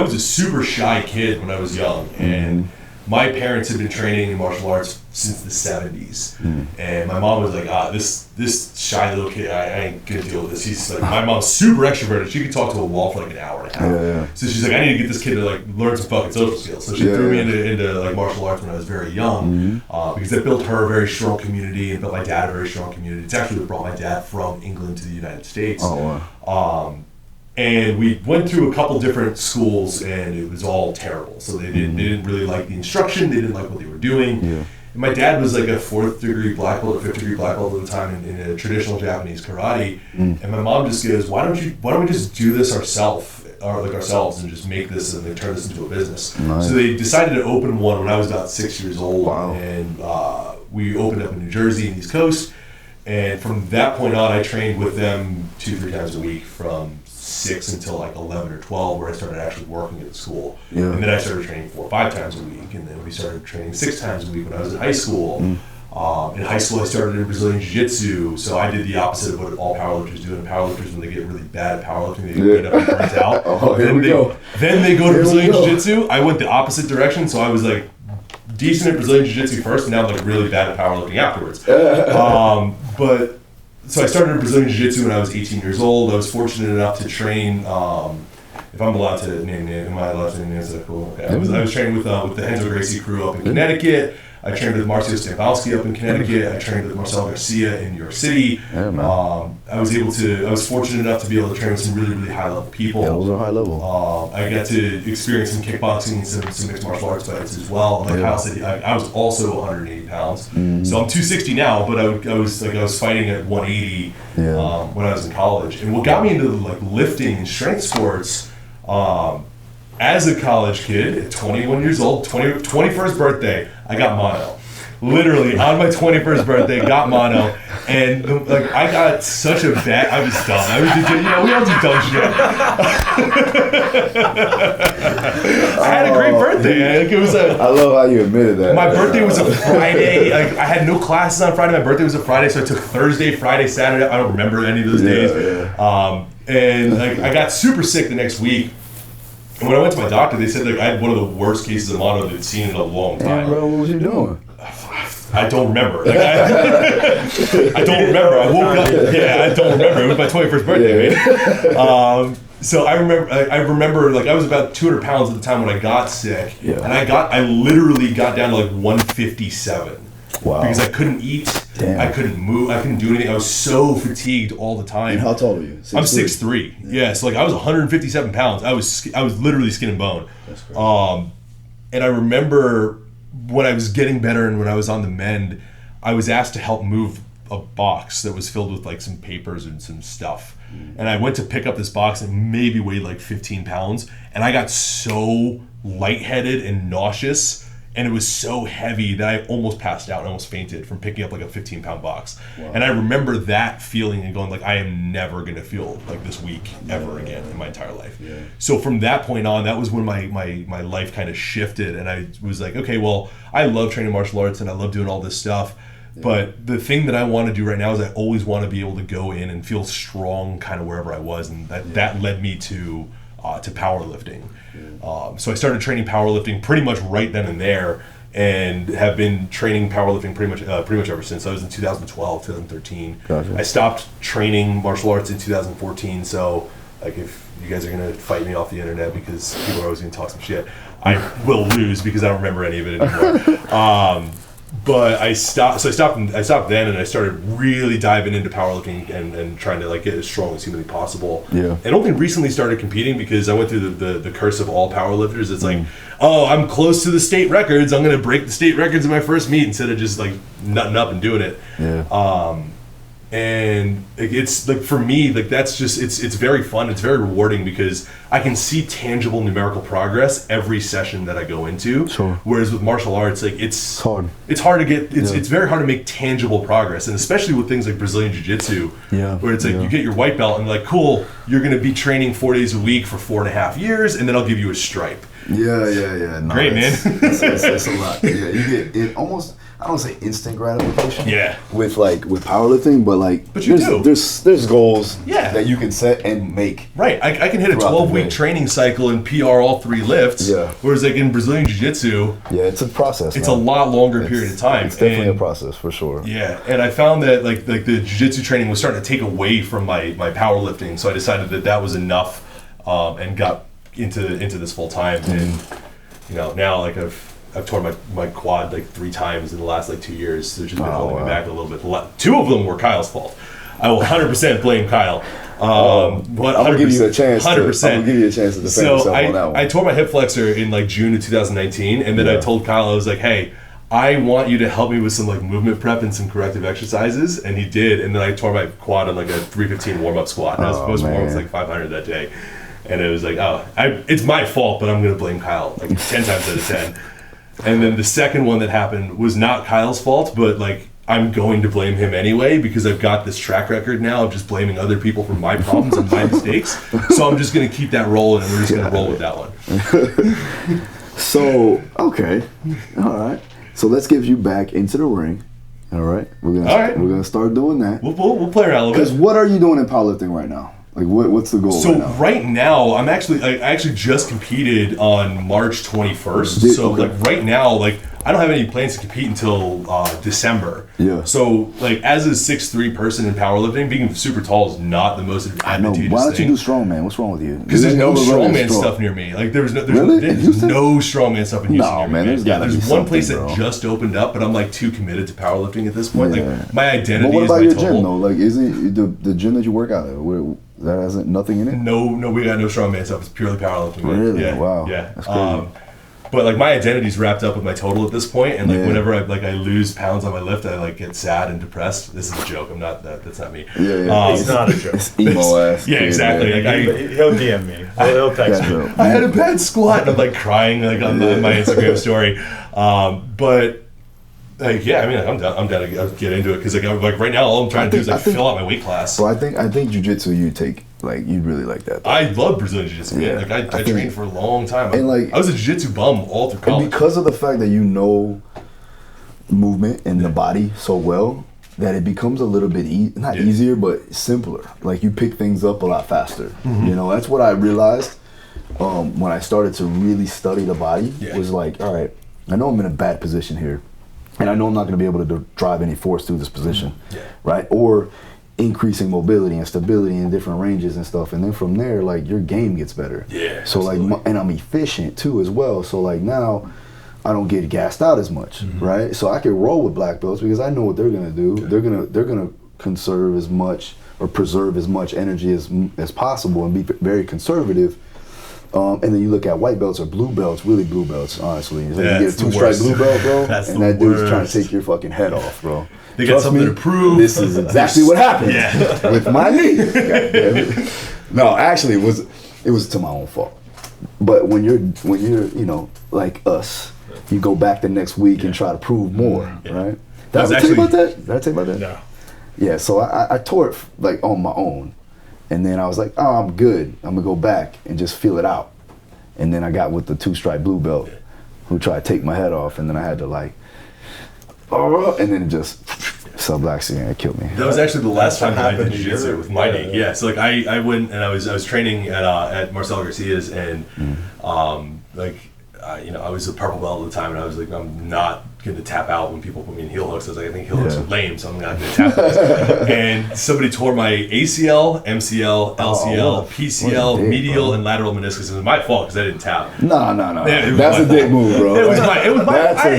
S4: was a super shy kid when I was young, and my parents had been training in martial arts since the 70s. And my mom was like, this shy little kid, I ain't gonna deal with this. He's like, my mom's super extroverted. She could talk to a wall for like an hour and a half. So she's like, I need to get this kid to like learn some fucking social skills. So she threw me into like martial arts when I was very young, because that built her a very strong community and built my dad a very strong community. It's actually what brought my dad from England to the United States. And we went through a couple different schools, and it was all terrible. So they didn't really like the instruction. They didn't like what they were doing. And my dad was like a 4th degree black belt or 5th degree black belt at the time in a traditional Japanese karate. And my mom just goes, why don't we just do this ourselves and just make this and then turn this into a business. So they decided to open one when I was about 6 years old. And we opened up in New Jersey in the East Coast. And from that point on, I trained with them 2-3 times a week from 6 until like 11 or 12, where I started actually working at the school. And then I started training 4 or 5 times a week, and then we started training 6 times a week when I was in high school. In high school, I started in Brazilian Jiu-Jitsu, so I did the opposite of what all powerlifters do. And powerlifters, when they get really bad at powerlifting, they get up and burnt out. Then they go to Brazilian Jiu-Jitsu. I went the opposite direction, so I was like decent at Brazilian Jiu-Jitsu first, and now I'm like really bad at powerlifting afterwards. So I started in Brazilian Jiu-Jitsu when I was 18 years old. I was fortunate enough to train, if I'm allowed to name names, am I allowed to name names? Is that cool? Okay. I was training with the Henzo Gracie crew up in Connecticut. I trained with Marcio Stankowski up in Connecticut. I trained with Marcel Garcia in New York City. I was fortunate enough to be able to train with some really, really high level people.
S1: Those are high level.
S4: I got to experience some kickboxing and some mixed martial arts fights as well. Like Kyle said, I was also 180 pounds. So I'm 260 now, but I was fighting at 180 when I was in college. And what got me into like lifting and strength sports, as a college kid, at 21 years old, 21st birthday, I got mono. Literally, on my 21st birthday, got mono. And I got such a bad, I was dumb. I was, we all do dumb shit. I had a great birthday.
S1: I love how you admitted that.
S4: My birthday was a Friday. I had no classes on Friday. My birthday was a Friday, so I took Thursday, Friday, Saturday. I don't remember any of those days. And I got super sick the next week. And when I went to my doctor, they said I had one of the worst cases of mono they'd seen in a long time.
S1: Bro, what was you doing?
S4: I don't remember. I don't remember. I woke up. I don't remember. It was my 21st birthday, man. So I remember I was about 200 pounds at the time when I got sick, and I literally got down to like 157.
S1: Wow.
S4: Because I couldn't eat, I couldn't move, I couldn't do anything. I was so fatigued all the time.
S1: And how tall are you? 6'3"?
S4: I'm 6'3". Yeah, so I was 157 pounds. I was literally skin and bone.
S1: That's crazy.
S4: And I remember when I was getting better and when I was on the mend, I was asked to help move a box that was filled with like some papers and some stuff. And I went to pick up this box that maybe weighed like 15 pounds, and I got so lightheaded and nauseous. And it was so heavy that I almost passed out and almost fainted from picking up like a 15-pound box. Wow. And I remember that feeling and going like, I am never going to feel like this weak ever again in my entire life. So from that point on, that was when my life kind of shifted. And I was like, okay, well, I love training martial arts and I love doing all this stuff. But the thing that I want to do right now is I always want to be able to go in and feel strong kind of wherever I was. And that led me to powerlifting. So I started training powerlifting pretty much right then and there, and have been training powerlifting pretty much ever since. I was in 2012, 2013. Gotcha. I stopped training martial arts in 2014. So if you guys are gonna fight me off the internet because people are always gonna talk some shit, I will lose because I don't remember any of it anymore. But I stopped then, and I started really diving into powerlifting and trying to get as strong as humanly possible. And only recently started competing because I went through the curse of all powerlifters. It's I'm close to the state records. I'm going to break the state records in my first meet instead of just nutting up and doing it. And it's for me, that's just it's very fun. It's very rewarding because I can see tangible numerical progress every session that I go into. Sure. Whereas with martial arts, it's hard. It's hard to get. It's very hard to make tangible progress, and especially with things like Brazilian Jiu-Jitsu, where it's you get your white belt and cool, you're going to be training 4 days a week for 4.5 years, and then I'll give you a stripe.
S1: Yeah.
S4: No, great, man.
S1: It's a lot. Yeah, you get it almost. I don't say instant gratification.
S4: Yeah.
S1: With powerlifting, but like,
S4: but you do.
S1: There's goals
S4: Yeah.
S1: that you can set and make.
S4: Right. I can hit a
S1: throughout the
S4: 12-week
S1: day.
S4: training cycle and PR all 3 lifts.
S1: Yeah.
S4: Whereas like in Brazilian Jiu-Jitsu,
S1: Yeah, it's a process.
S4: it's
S1: man.
S4: a lot longer period of time.
S1: It's definitely
S4: And-
S1: a process for sure.
S4: Yeah, and I found that like the jiu-jitsu training was starting to take away from my powerlifting, so I decided that was enough, and got into this full time. And you know, now like I've torn my quad like 3 times in the last like 2 years. So it's just been holding me back a little bit. 2 of them were Kyle's fault. I will 100% blame Kyle. But
S1: I'm gonna give you a chance.
S4: 100%.
S1: I'm gonna give you a chance to defend yourself on that one.
S4: I tore my hip flexor in like June of 2019, and then I told Kyle, I was like, hey, I want you to help me with some like movement prep and some corrective exercises, and he did. And then I tore my quad on like a 315 warm-up squat. And I was supposed to warm up with like 500 that day, and it was like, it's my fault, but I'm gonna blame Kyle like 10 times out of 10. And then the second one that happened was not Kyle's fault, but like I'm going to blame him anyway because I've got this track record now of just blaming other people for my problems and my mistakes. So I'm just gonna keep that rolling, and we're just gonna roll with that one.
S1: So okay, all right. So let's get you back into the ring. All right, we're gonna start doing that.
S4: We'll play around a little bit.
S1: Because what are you doing in powerlifting right now? Like what's the goal?
S4: So
S1: right now?
S4: I'm actually I actually just competed on March 21st. So like right now, like I don't have any plans to compete until December.
S1: Yeah.
S4: So like as a 6'3" person in powerlifting, being super tall is not the most advantageous thing.
S1: Why don't you do strongman? What's wrong with you?
S4: Because there's no strongman stuff near me. Like there's no strongman stuff in Houston.
S1: No, man.
S4: There's one place that just opened up, but I'm like too committed to powerlifting at this point.
S1: Yeah.
S4: Like my identity
S1: But what
S4: is
S1: about
S4: my
S1: your
S4: total.
S1: gym though? Like isn't the gym that you work out at? That hasn't nothing in it?
S4: No, we got no strongman stuff. It's purely powerlifting.
S1: Really?
S4: Yeah.
S1: Wow.
S4: Yeah.
S1: That's crazy.
S4: But like my identity's wrapped up with my total at this point, and like whenever I lose pounds on my lift, I like get sad and depressed. This is a joke. I'm not that. That's not me.
S1: Yeah.
S5: It's not a joke.
S1: It's emo ass.
S4: Yeah,
S1: kid,
S4: exactly.
S1: man.
S4: Like
S5: He'll DM me. He'll text me.
S4: I had a bad squat, and I'm like crying like on my Instagram story. But like yeah, I mean I'm down to get into it because like right now all I'm trying to do is fill out my weight class.
S1: So I think jiu-jitsu you'd really like that. Though.
S4: I love Brazilian Jiu-Jitsu.
S1: Yeah.
S4: Like I trained for a long time.
S1: And like
S4: I was a Jiu-Jitsu bum all through college.
S1: And because of the fact that you know movement and the body so well, that it becomes a little bit easier, but simpler. Like you pick things up a lot faster.
S4: Mm-hmm.
S1: You know, that's what I realized when I started to really study the body. Was like, all right, I know I'm in a bad position here, and I know I'm not going to be able to drive any force through this position, right? Or increasing mobility and stability in different ranges and stuff, and then from there, like your game gets better.
S4: Yeah.
S1: So
S4: absolutely.
S1: and I'm efficient too as well. So like now, I don't get gassed out as much, right? So I can roll with black belts because I know what they're gonna do. Okay. They're gonna conserve as much or preserve as much energy as possible and be very conservative. And then you look at white belts or blue belts, really blue belts, honestly. So you get a 2-stripe blue belt, bro, and that dude's trying to take your fucking head off, bro.
S4: They got something to prove.
S1: This is exactly what happened with my knee. God damn it. No, actually, it was to my own fault. But when you're you know like us, you go back the next week and try to prove more, right? Did I tell you about that?
S5: No.
S1: Yeah, so I tore it like on my own, and then I was like, oh, I'm good. I'm gonna go back and just feel it out. And then I got with the 2-stripe blue belt, who tried to take my head off, and then I had to like, and then it just subluxing and it killed me.
S4: That was actually the last time that I did jiu-jitsu with my knee. Yeah, so like I went and I was training at Marcelo Garcia's, and you know, I was a purple belt at the time, and I was like, I'm not going to tap out when people put me in heel hooks. I was like, I think heel hooks are lame, so I'm not going to tap those. And somebody tore my ACL, MCL, LCL, PCL, medial, and lateral meniscus. It was my fault because I didn't tap.
S1: No. That's a dick move, bro.
S4: It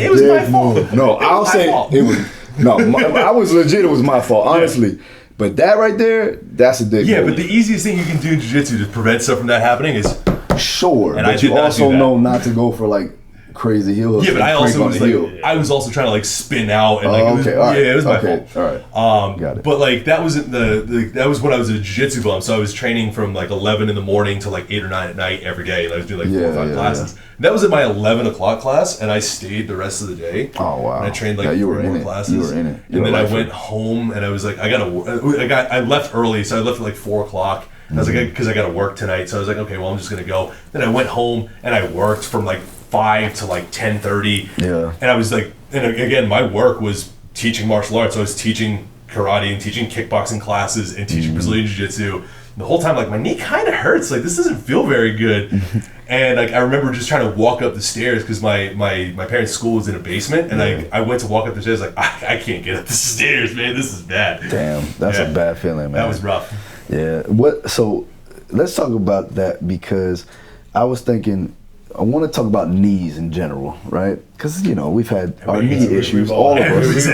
S4: was my fault.
S1: No, I'll say it was. No, I was legit. It was my fault, honestly. But that right there, that's a dick move.
S4: Yeah, but the easiest thing you can do in jiu-jitsu to prevent stuff from that happening is
S1: sure.
S4: And
S1: but you also know not to go for like crazy heel hooks.
S4: Yeah, but I also was like, I was also trying to like spin out and like, it was my fault.
S1: All right. Got it.
S4: But like that wasn't that was when I was a jiu-jitsu bum, so I was training from like 11 in the morning to like 8 or 9 at night every day, and I was doing like 4 or 5 classes. That was at my 11 o'clock class, and I stayed the rest of the day.
S1: Oh wow!
S4: And I trained like 4 more classes.
S1: You were in it.
S4: And then I went home, and I was like, I left early, so I left at like 4 o'clock. I was like, because I got to work tonight, so I was like, okay, well, I'm just gonna go. Then I went home and I worked from like 5 to like 10:30.
S1: Yeah.
S4: And I was like, And again, my work was teaching martial arts. I was teaching karate and teaching kickboxing classes and teaching Brazilian Jiu-Jitsu. The whole time, like, my knee kind of hurts. Like, this doesn't feel very good. And like, I remember just trying to walk up the stairs because my parents' school was in a basement, and I went to walk up the stairs like, I can't get up the stairs, man. This is bad.
S1: Damn, that's a bad feeling, man.
S4: That was rough.
S1: Yeah. So let's talk about that, because I was thinking, I want to talk about knees in general, right? Because, you know, we've had our knee issues, all of us.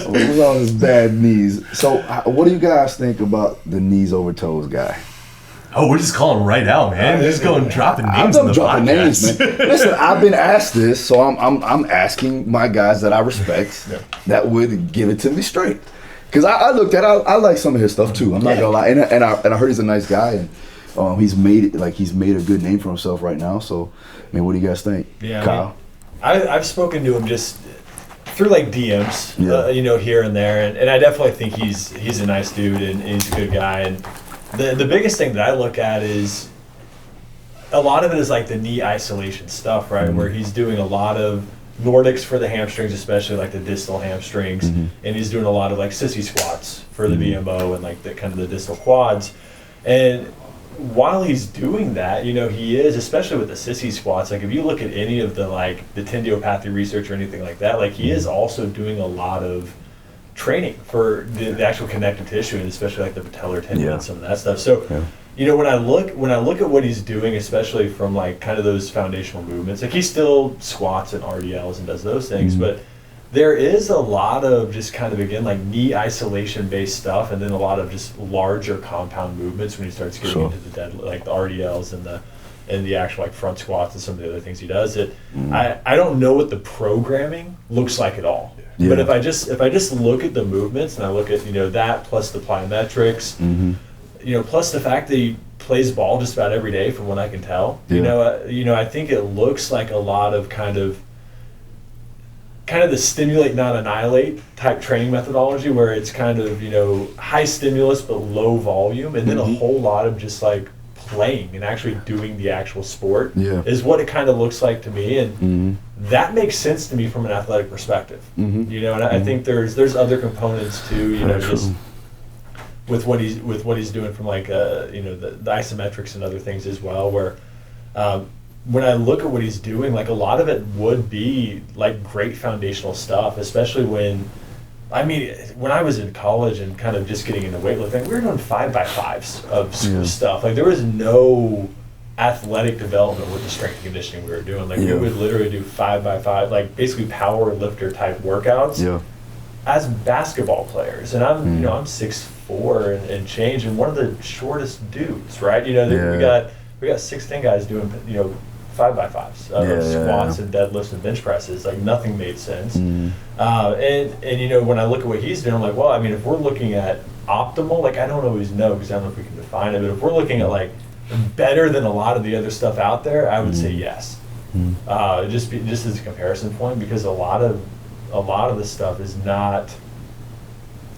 S1: We've all these bad knees. So what do you guys think about the knees over toes guy?
S4: Oh, we're just calling right out, man. We're just going dropping names in the
S1: dropping
S4: podcast.
S1: names, man. Listen, I've been asked this, so I'm asking my guys that I respect that would give it to me straight. Because I looked at I like some of his stuff too. I'm not gonna lie, and I heard he's a nice guy, and he's made a good name for himself right now. So, I mean, what do you guys think, Kyle?
S5: I've spoken to him just through like DMs, you know, here and there, and I definitely think he's a nice dude and he's a good guy. And the biggest thing that I look at is a lot of it is like the knee isolation stuff, right? Where he's doing a lot of Nordics for the hamstrings, especially like the distal hamstrings, and he's doing a lot of like sissy squats for the VMO and like the kind of the distal quads. And while he's doing that, you know, he is, especially with the sissy squats, like if you look at any of the like the tendiopathy research or anything like that, like he is also doing a lot of training for the actual connective tissue, and especially like the patellar tendon and some of that stuff. So you know, when I look at what he's doing, especially from like kind of those foundational movements, like he still squats and RDLs and does those things, but there is a lot of just kind of, again, like knee isolation based stuff, and then a lot of just larger compound movements when he starts getting into the dead, like the RDLs and the actual like front squats and some of the other things he does. I don't know what the programming looks like at all. But if I just look at the movements and I look at, you know, that plus the plyometrics, you know, plus the fact that he plays ball just about every day from what I can tell, you know, I think it looks like a lot of kind of the stimulate not annihilate type training methodology, where it's kind of, you know, high stimulus but low volume, and then a whole lot of just like playing and actually doing the actual sport is what it kind of looks like to me. And that makes sense to me from an athletic perspective, you know, and I think there's other components too, you know, just with what he's doing from like you know, the isometrics and other things as well, where when I look at what he's doing, like a lot of it would be like great foundational stuff, especially when I was in college and kind of just getting into weightlifting, we were doing 5x5s of stuff. Like there was no athletic development with the strength and conditioning we were doing. Like we would literally do 5x5, like basically power lifter type workouts as basketball players. And I'm, you know, I'm 6'4" and change, and one of the shortest dudes, right? You know, we got 6'10" guys doing, you know, 5x5s squats and deadlifts and bench presses. Like nothing made sense. And you know, when I look at what he's doing, I'm like, well, I mean, if we're looking at optimal, like I don't always know because I don't know if we can define it, but if we're looking at like better than a lot of the other stuff out there, I would say yes. Just as a comparison point, because a lot of this stuff is not,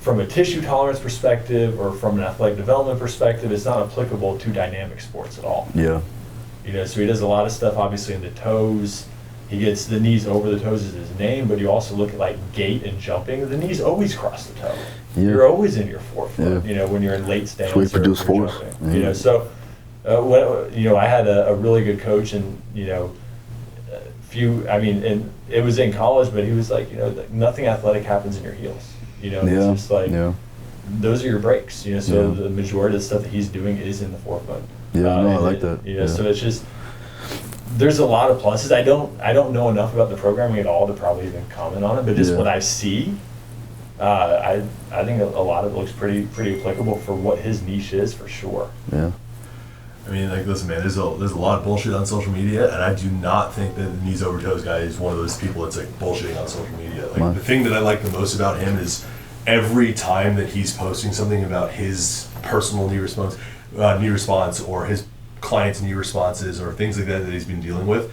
S5: from a tissue tolerance perspective or from an athletic development perspective, it's not applicable to dynamic sports at all. You know, so he does a lot of stuff obviously in the toes. He gets the knees over the toes is his name, but you also look at like gait and jumping. The knees always cross the toe. You're always in your forefoot, you know, when you're in late stance.
S1: We produce force.
S5: You know, so you know, I had a really good coach, and you know, and it was in college, but he was like, you know, nothing athletic happens in your heels. You know, it's just like those are your breaks. You know, so the majority of the stuff that he's doing is in the forefoot.
S1: I like that.
S5: You know, so it's just, there's a lot of pluses. I don't know enough about the programming at all to probably even comment on it, but just what I see, I think a lot of it looks pretty applicable for what his niche is, for sure.
S4: I mean, like, listen, man, there's a lot of bullshit on social media, and I do not think that the knees over toes guy is one of those people that's like bullshitting on social media. Like, the thing that I like the most about him is every time that he's posting something about his personal knee response, or his clients' knee responses, or things like that he's been dealing with,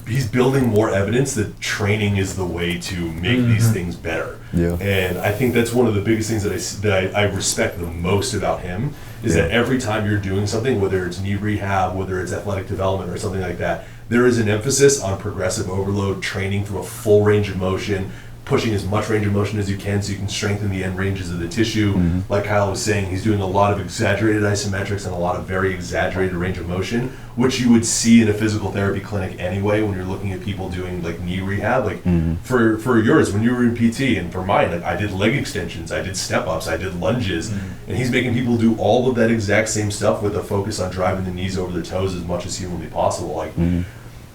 S4: he's building more evidence that training is the way to make these things better. And I think that's one of the biggest things that I respect the most about him, is that every time you're doing something, whether it's knee rehab, whether it's athletic development or something like that, there is an emphasis on progressive overload training through a full range of motion, pushing as much range of motion as you can so you can strengthen the end ranges of the tissue. Like Kyle was saying, he's doing a lot of exaggerated isometrics and a lot of very exaggerated range of motion, which you would see in a physical therapy clinic anyway when you're looking at people doing like knee rehab. Like for yours, when you were in PT, and for mine, like I did leg extensions, I did step ups, I did lunges, and he's making people do all of that exact same stuff with a focus on driving the knees over the toes as much as humanly possible. Like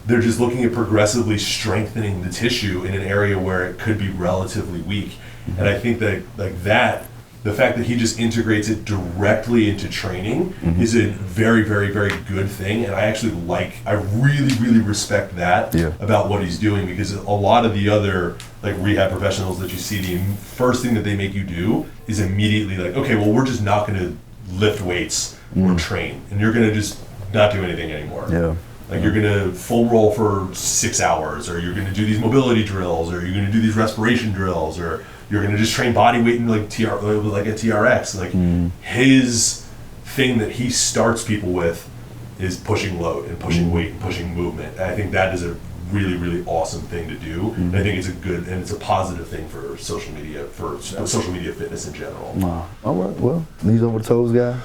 S4: they're just looking at progressively strengthening the tissue in an area where it could be relatively weak. And I think that the fact that he just integrates it directly into training is a very, very, very good thing. And I really, really respect that about what he's doing, because a lot of the other like rehab professionals that you see, the first thing that they make you do is immediately like, okay, well, we're just not going to lift weights or train, and you're going to just not do anything anymore. Like you're gonna full roll for 6 hours, or you're gonna do these mobility drills, or you're gonna do these respiration drills, or you're gonna just train body weight in like a TRX. Like his thing that he starts people with is pushing load and pushing weight and pushing movement. And I think that is a really, really awesome thing to do. And I think it's it's a positive thing for social media, social media fitness in general.
S1: Wow. All right. Well, knees over toes, guy.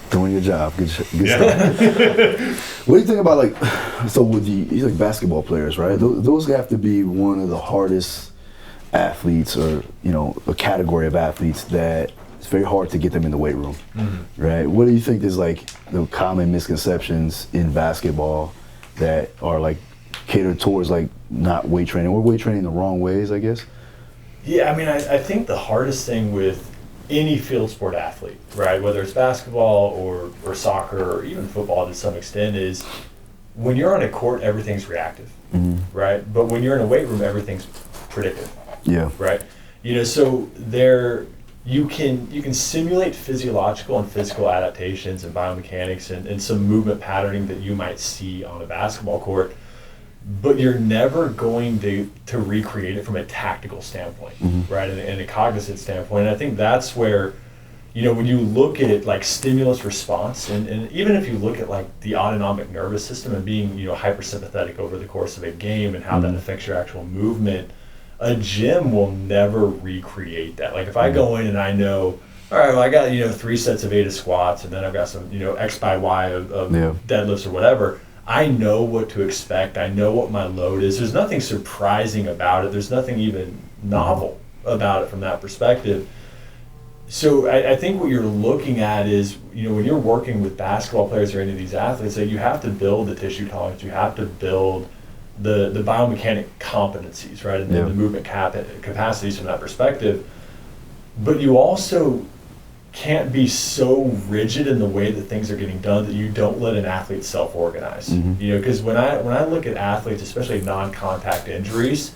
S1: Doing your job, good stuff. What do you think about so with these like basketball players, right? Those have to be one of the hardest athletes, or a category of athletes that it's very hard to get them in the weight room, right? What do you think is like the common misconceptions in basketball that are like catered towards like not weight training, or weight training the wrong ways, I guess?
S5: Yeah, I mean, I think the hardest thing with any field sport athlete, right, whether it's basketball or soccer or even football to some extent, is when you're on a court, everything's reactive, right? But when you're in a weight room, everything's predictive. Right? So you can simulate physiological and physical adaptations and biomechanics and some movement patterning that you might see on a basketball court, but you're never going to recreate it from a tactical standpoint, right, and a cognizant standpoint. And I think that's where, when you look at like stimulus response, and even if you look at like the autonomic nervous system and being, hypersympathetic over the course of a game and how that affects your actual movement, a gym will never recreate that. Like if I go in and I know, all right, well, I got, 3 sets of 8 of squats, and then I've got some, X by Y of deadlifts or whatever, I know what to expect. I know what my load is. There's nothing surprising about it. There's nothing even novel about it from that perspective. So I think what you're looking at is, when you're working with basketball players or any of these athletes, that you have to build the tissue tolerance. You have to build the biomechanic competencies, right, and the movement capacities from that perspective. But you also can't be so rigid in the way that things are getting done that you don't let an athlete self-organize. Because when I look at athletes, especially non-contact injuries,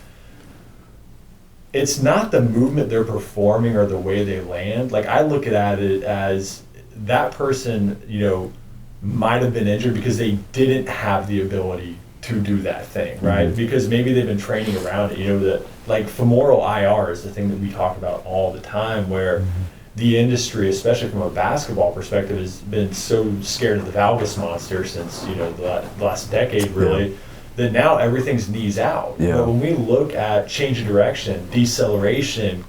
S5: it's not the movement they're performing or the way they land. Like I look at it as that person, might have been injured because they didn't have the ability to do that thing, right? Because maybe they've been training around it. That like femoral IR is the thing that we talk about all the time, where the industry, especially from a basketball perspective, has been so scared of the valgus monster since the last decade, really, that now everything's knees out. But when we look at change of direction, deceleration,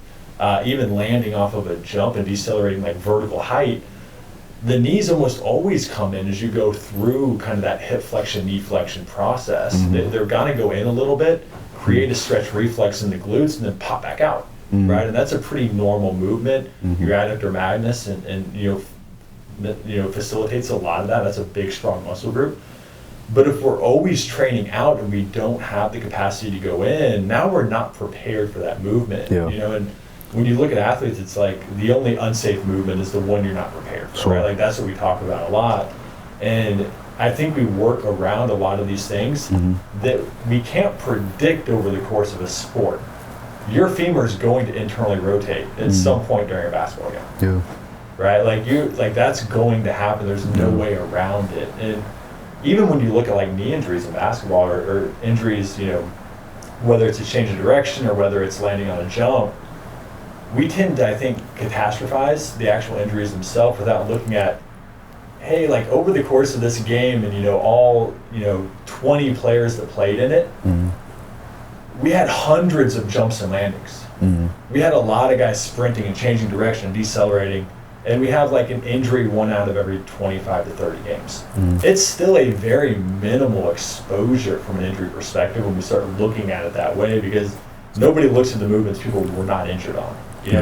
S5: even landing off of a jump and decelerating like vertical height, the knees almost always come in as you go through kind of that hip flexion, knee flexion process. They're gonna go in a little bit, create a stretch reflex in the glutes, and then pop back out. Right, and that's a pretty normal movement. Your adductor magnus and facilitates a lot of that. That's a big, strong muscle group. But if we're always training out and we don't have the capacity to go in, now we're not prepared for that movement. And when you look at athletes, it's like the only unsafe movement is the one you're not prepared for. Right, like that's what we talk about a lot. And I think we work around a lot of these things that we can't predict over the course of a sport. Your femur is going to internally rotate at some point during a basketball game. Right? Like that's going to happen. There's no way around it. And even when you look at like knee injuries in basketball or injuries, whether it's a change of direction or whether it's landing on a jump, we tend to, I think, catastrophize the actual injuries themselves without looking at, hey, like over the course of this game and, all, 20 players that played in it, we had hundreds of jumps and landings. We had a lot of guys sprinting and changing direction and decelerating. And we have like an injury 1 out of every 25 to 30 games. It's still a very minimal exposure from an injury perspective when we start looking at it that way, because nobody looks at the movements people were not injured on.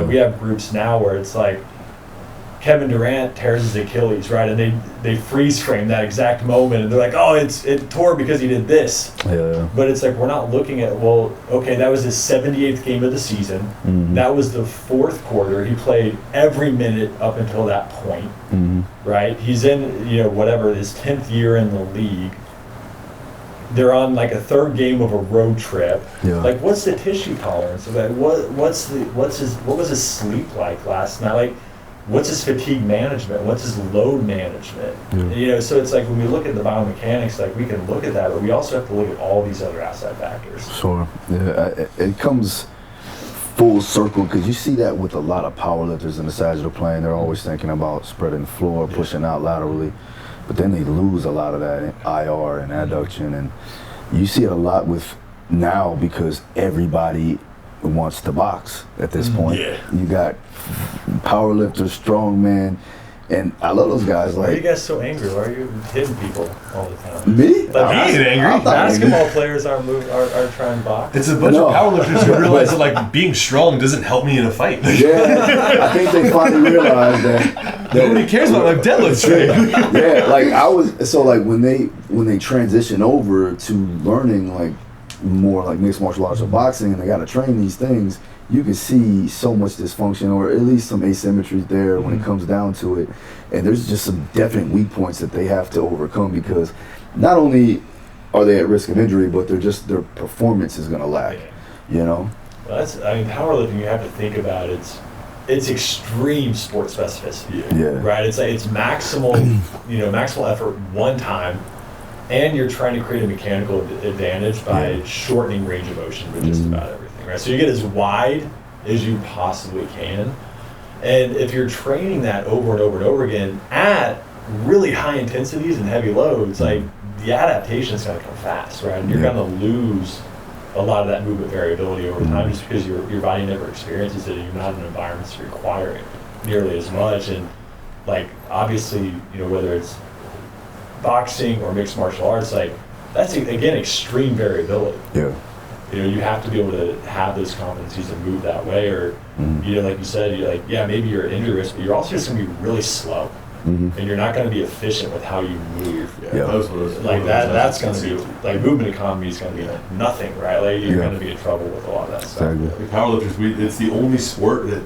S5: We have groups now where it's like Kevin Durant tears his Achilles, right? And they freeze frame that exact moment and they're like, oh, it tore because he did this.
S1: Yeah.
S5: But it's like, we're not looking at, well, okay, that was his 78th game of the season. That was the fourth quarter. He played every minute up until that point, right? He's in, whatever, his 10th year in the league. They're on like a third game of a road trip.
S1: Yeah.
S5: Like, what's the tissue tolerance of that? What was his sleep like last night? Like, what's his fatigue management? What's his load management? So it's like when we look at the biomechanics, like we can look at that, but we also have to look at all these other outside factors.
S1: Sure. Yeah, it comes full circle because you see that with a lot of powerlifters in the sagittal plane. They're always thinking about spreading the floor, pushing out laterally, but then they lose a lot of that in IR and adduction, and you see it a lot with now because everybody wants to box at this point. You got powerlifters, strongman, and I love those guys.
S5: Why are you
S1: Like,
S5: guys so angry? Why are you hitting people all the time?
S1: me?
S5: Like,
S4: He ain't angry.
S1: I'm not
S5: basketball
S1: angry.
S5: players are trying to box.
S4: It's a bunch
S1: No.
S4: of powerlifters who realize that like being strong doesn't help me in a fight.
S1: Yeah, I think they finally realized that
S4: Nobody cares about my deadlift strength.
S1: yeah, like I was so like when they transition over to learning like more like mixed martial arts or boxing, and they got to train these things, you can see so much dysfunction or at least some asymmetries there when it comes down to it, and there's just some definite weak points that they have to overcome because not only are they at risk of injury, but their performance is going to lack.
S5: Well, powerlifting, you have to think about it's extreme sport specificity. Right? It's like it's maximal, maximal effort one time, and you're trying to create a mechanical advantage by shortening range of motion with just about everything, right? So you get as wide as you possibly can, and if you're training that over and over and over again at really high intensities and heavy loads, like the adaptation is going to come fast, right? And you're going to lose a lot of that movement variability over time just because your body never experiences it, and you're not in environments to require it nearly as much. And like obviously, whether it's boxing or mixed martial arts, like that's again extreme variability. You have to be able to have those competencies and move that way, or like you said, you're like, maybe you're at injury risk, but you're also just going to be really slow, and you're not going to be efficient with how you move. That's going to be like movement economy is going to be nothing, right? Like you're going to be in trouble with a lot of that stuff.
S1: Exactly.
S4: The powerlifters, it's the only sport that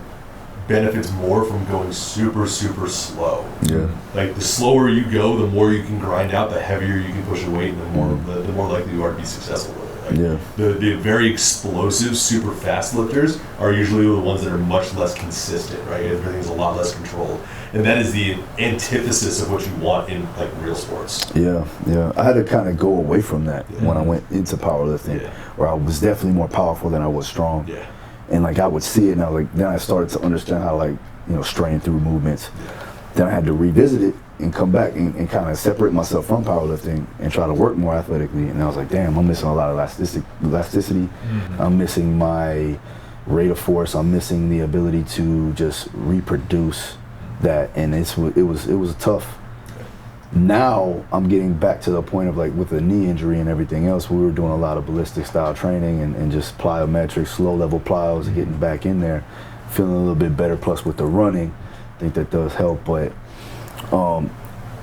S4: benefits more from going super, super slow. Like the slower you go, the more you can grind out, the heavier you can push a weight, and the more likely you are to be successful with it. The very explosive, super fast lifters are usually the ones that are much less consistent, right? Everything's a lot less controlled. And that is the antithesis of what you want in like real sports.
S1: I had to kind of go away from that when I went into powerlifting, where I was definitely more powerful than I was strong. And like I would see it, and then I started to understand how strain through movements. Then I had to revisit it and come back and kind of separate myself from powerlifting and try to work more athletically. And I was like, damn, I'm missing a lot of elasticity. I'm missing my rate of force. I'm missing the ability to just reproduce that. And it was tough. Now I'm getting back to the point of like with the knee injury and everything else, we were doing a lot of ballistic style training and just plyometrics, low level plyos, getting back in there, feeling a little bit better. Plus with the running, I think that does help. But I'm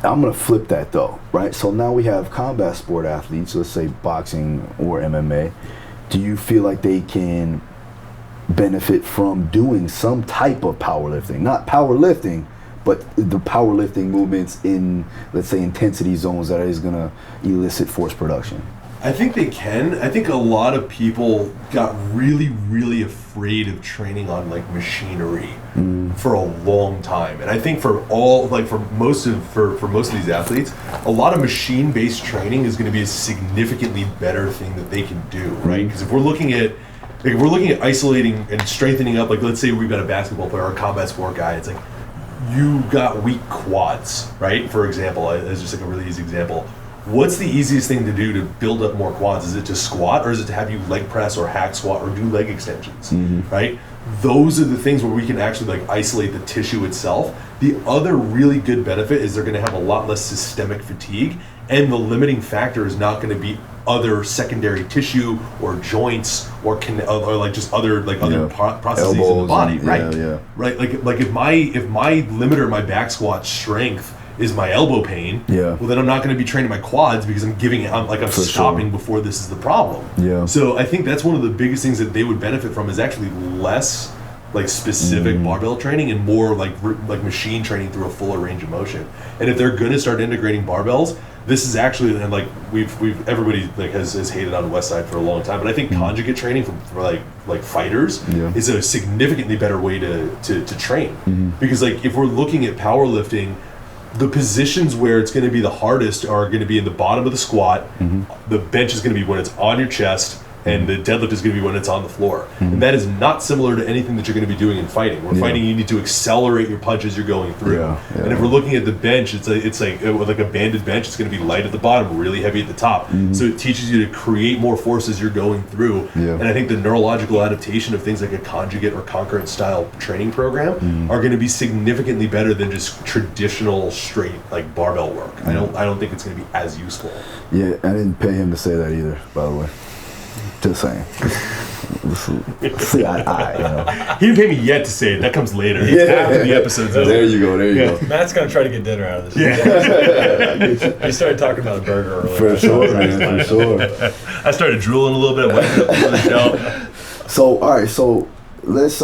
S1: gonna flip that though, right? So now we have combat sport athletes, let's say boxing or MMA. Do you feel like they can benefit from doing some type of powerlifting? Not powerlifting, but the powerlifting movements in, let's say, intensity zones that is going to elicit force production?
S4: I think they can. I think a lot of people got really, really afraid of training on like machinery for a long time. And I think for most of these athletes, a lot of machine-based training is going to be a significantly better thing that they can do, right? Because if we're looking at isolating and strengthening up, like let's say we've got a basketball player or a combat sport guy, it's like you got weak quads, right? For example, as just like a really easy example, what's the easiest thing to do to build up more quads? Is it to squat, or is it to have you leg press or hack squat or do leg extensions, right? Those are the things where we can actually like isolate the tissue itself. The other really good benefit is they're going to have a lot less systemic fatigue, and the limiting factor is not going to be other secondary tissue or joints or like just other processes
S1: Elbows
S4: in the body,
S1: and,
S4: right? Right. Like if my limiter, my back squat strength is my elbow pain, well then I'm not going to be training my quads because I'm stopping before this is the problem. So I think that's one of the biggest things that they would benefit from is actually less like specific barbell training and more like machine training through a fuller range of motion. And if they're going to start integrating barbells, this is actually, and like everybody like has hated on West Side for a long time, but I think conjugate training for like fighters is a significantly better way to train, because like if we're looking at powerlifting, the positions where it's going to be the hardest are going to be in the bottom of the squat. The bench is going to be when it's on your chest, and the deadlift is going to be when it's on the floor. And that is not similar to anything that you're going to be doing in fighting. When fighting, you need to accelerate your punches you're going through. And if we're looking at the bench, it's like with like a banded bench, it's going to be light at the bottom, really heavy at the top. So it teaches you to create more force as you're going through. And I think the neurological adaptation of things like a conjugate or concurrent style training program are going to be significantly better than just traditional straight like barbell work. I don't think it's going to be as useful.
S1: Yeah, I didn't pay him to say that either, by the way. Just saying. See,
S4: He didn't pay me yet to say it. That comes later. After the episode's over.
S1: There you go.
S5: Matt's gonna try to get dinner out of this. He started talking about a burger earlier.
S1: For sure, man. For sure.
S4: I started drooling a little bit. Went up for the show.
S1: So, all right. So let's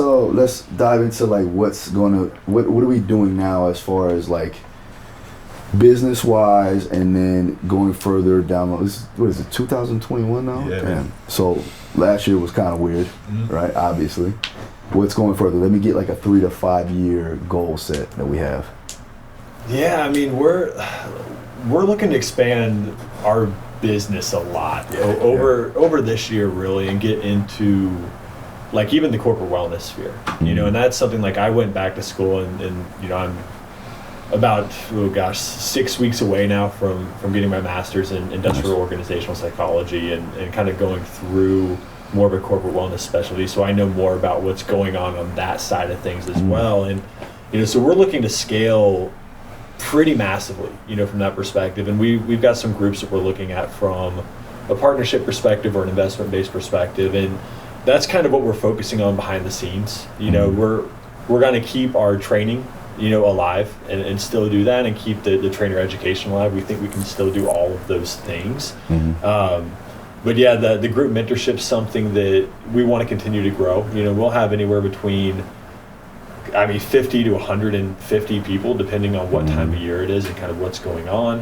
S1: dive into like what are we doing now as far as like business wise, and then going further down. What is it, 2021 now?
S4: Yeah, man.
S1: So last year was kind of weird, right? Obviously. What's going further? Let me get like a 3 to 5 year goal set that we have.
S5: Yeah, I mean we're looking to expand our business a lot over this year really, and get into like even the corporate wellness sphere, you know, and that's something like I went back to school and you know I'm about 6 weeks away now from getting my master's in industrial organizational psychology and kind of going through more of a corporate wellness specialty, so I know more about what's going on that side of things as well. And you know, so we're looking to scale pretty massively, you know, from that perspective. And we've got some groups that we're looking at from a partnership perspective or an investment based perspective, and that's kind of what we're focusing on behind the scenes. You know, we're going to keep our training, you know, alive and still do that, and keep the trainer education alive. We think we can still do all of those things. But yeah, the group mentorship is something that we want to continue to grow. You know, we'll have anywhere between 50 to 150 people, depending on what time of year it is and kind of what's going on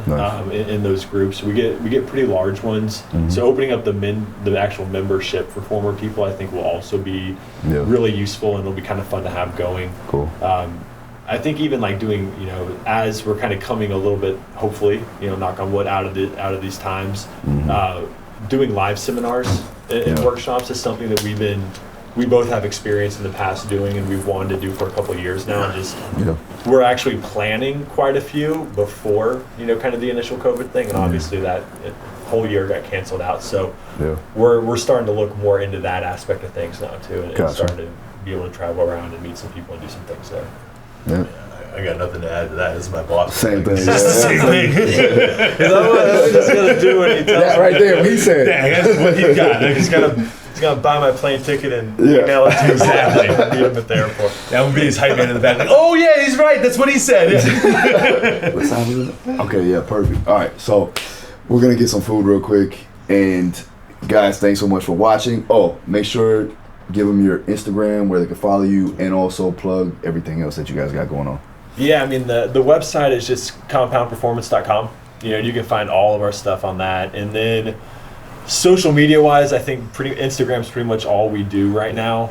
S5: in those groups. We get pretty large ones. So opening up the actual membership for former people, I think will also be really useful, and it'll be kind of fun to have going.
S1: Cool.
S5: I think even like doing, you know, as we're kind of coming a little bit, hopefully, you know, knock on wood, out of these times, doing live seminars and workshops is something that we both have experience in the past doing, and we've wanted to do for a couple of years now. And we're actually planning quite a few before, you know, kind of the initial COVID thing, and obviously that whole year got canceled out. So we're starting to look more into that aspect of things now too, and starting to be able to travel around and meet some people and do some things there.
S4: I got nothing to add to that. This is my boss.
S1: Same thing.
S4: It's just the same thing.
S5: I'm just gonna do what he tells me.
S1: That right there, what he said.
S4: Yeah, that's what he got.
S5: He's gonna buy my plane ticket and email it to me exactly. Meet him at the airport.
S4: That would be his hype man in the back. Like, oh yeah, he's right. That's what he said.
S1: What time is it? Okay, yeah, perfect. All right, so we're gonna get some food real quick, and guys, thanks so much for watching. Oh, make sure give them your Instagram where they can follow you, and also plug everything else that you guys got going on.
S5: Yeah, I mean the website is just compoundperformance.com. You know, you can find all of our stuff on that, and then social media wise, I think Instagram's pretty much all we do right now.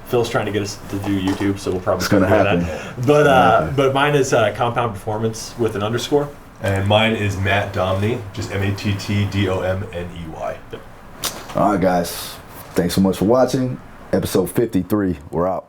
S5: Phil's trying to get us to do YouTube, so we'll probably
S1: it's gonna happen.
S5: That. But mine is Compound Performance with an underscore.
S4: And mine is Matt Domney, just MattDomney.
S1: All right, guys. Thanks so much for watching. Episode 53. We're out.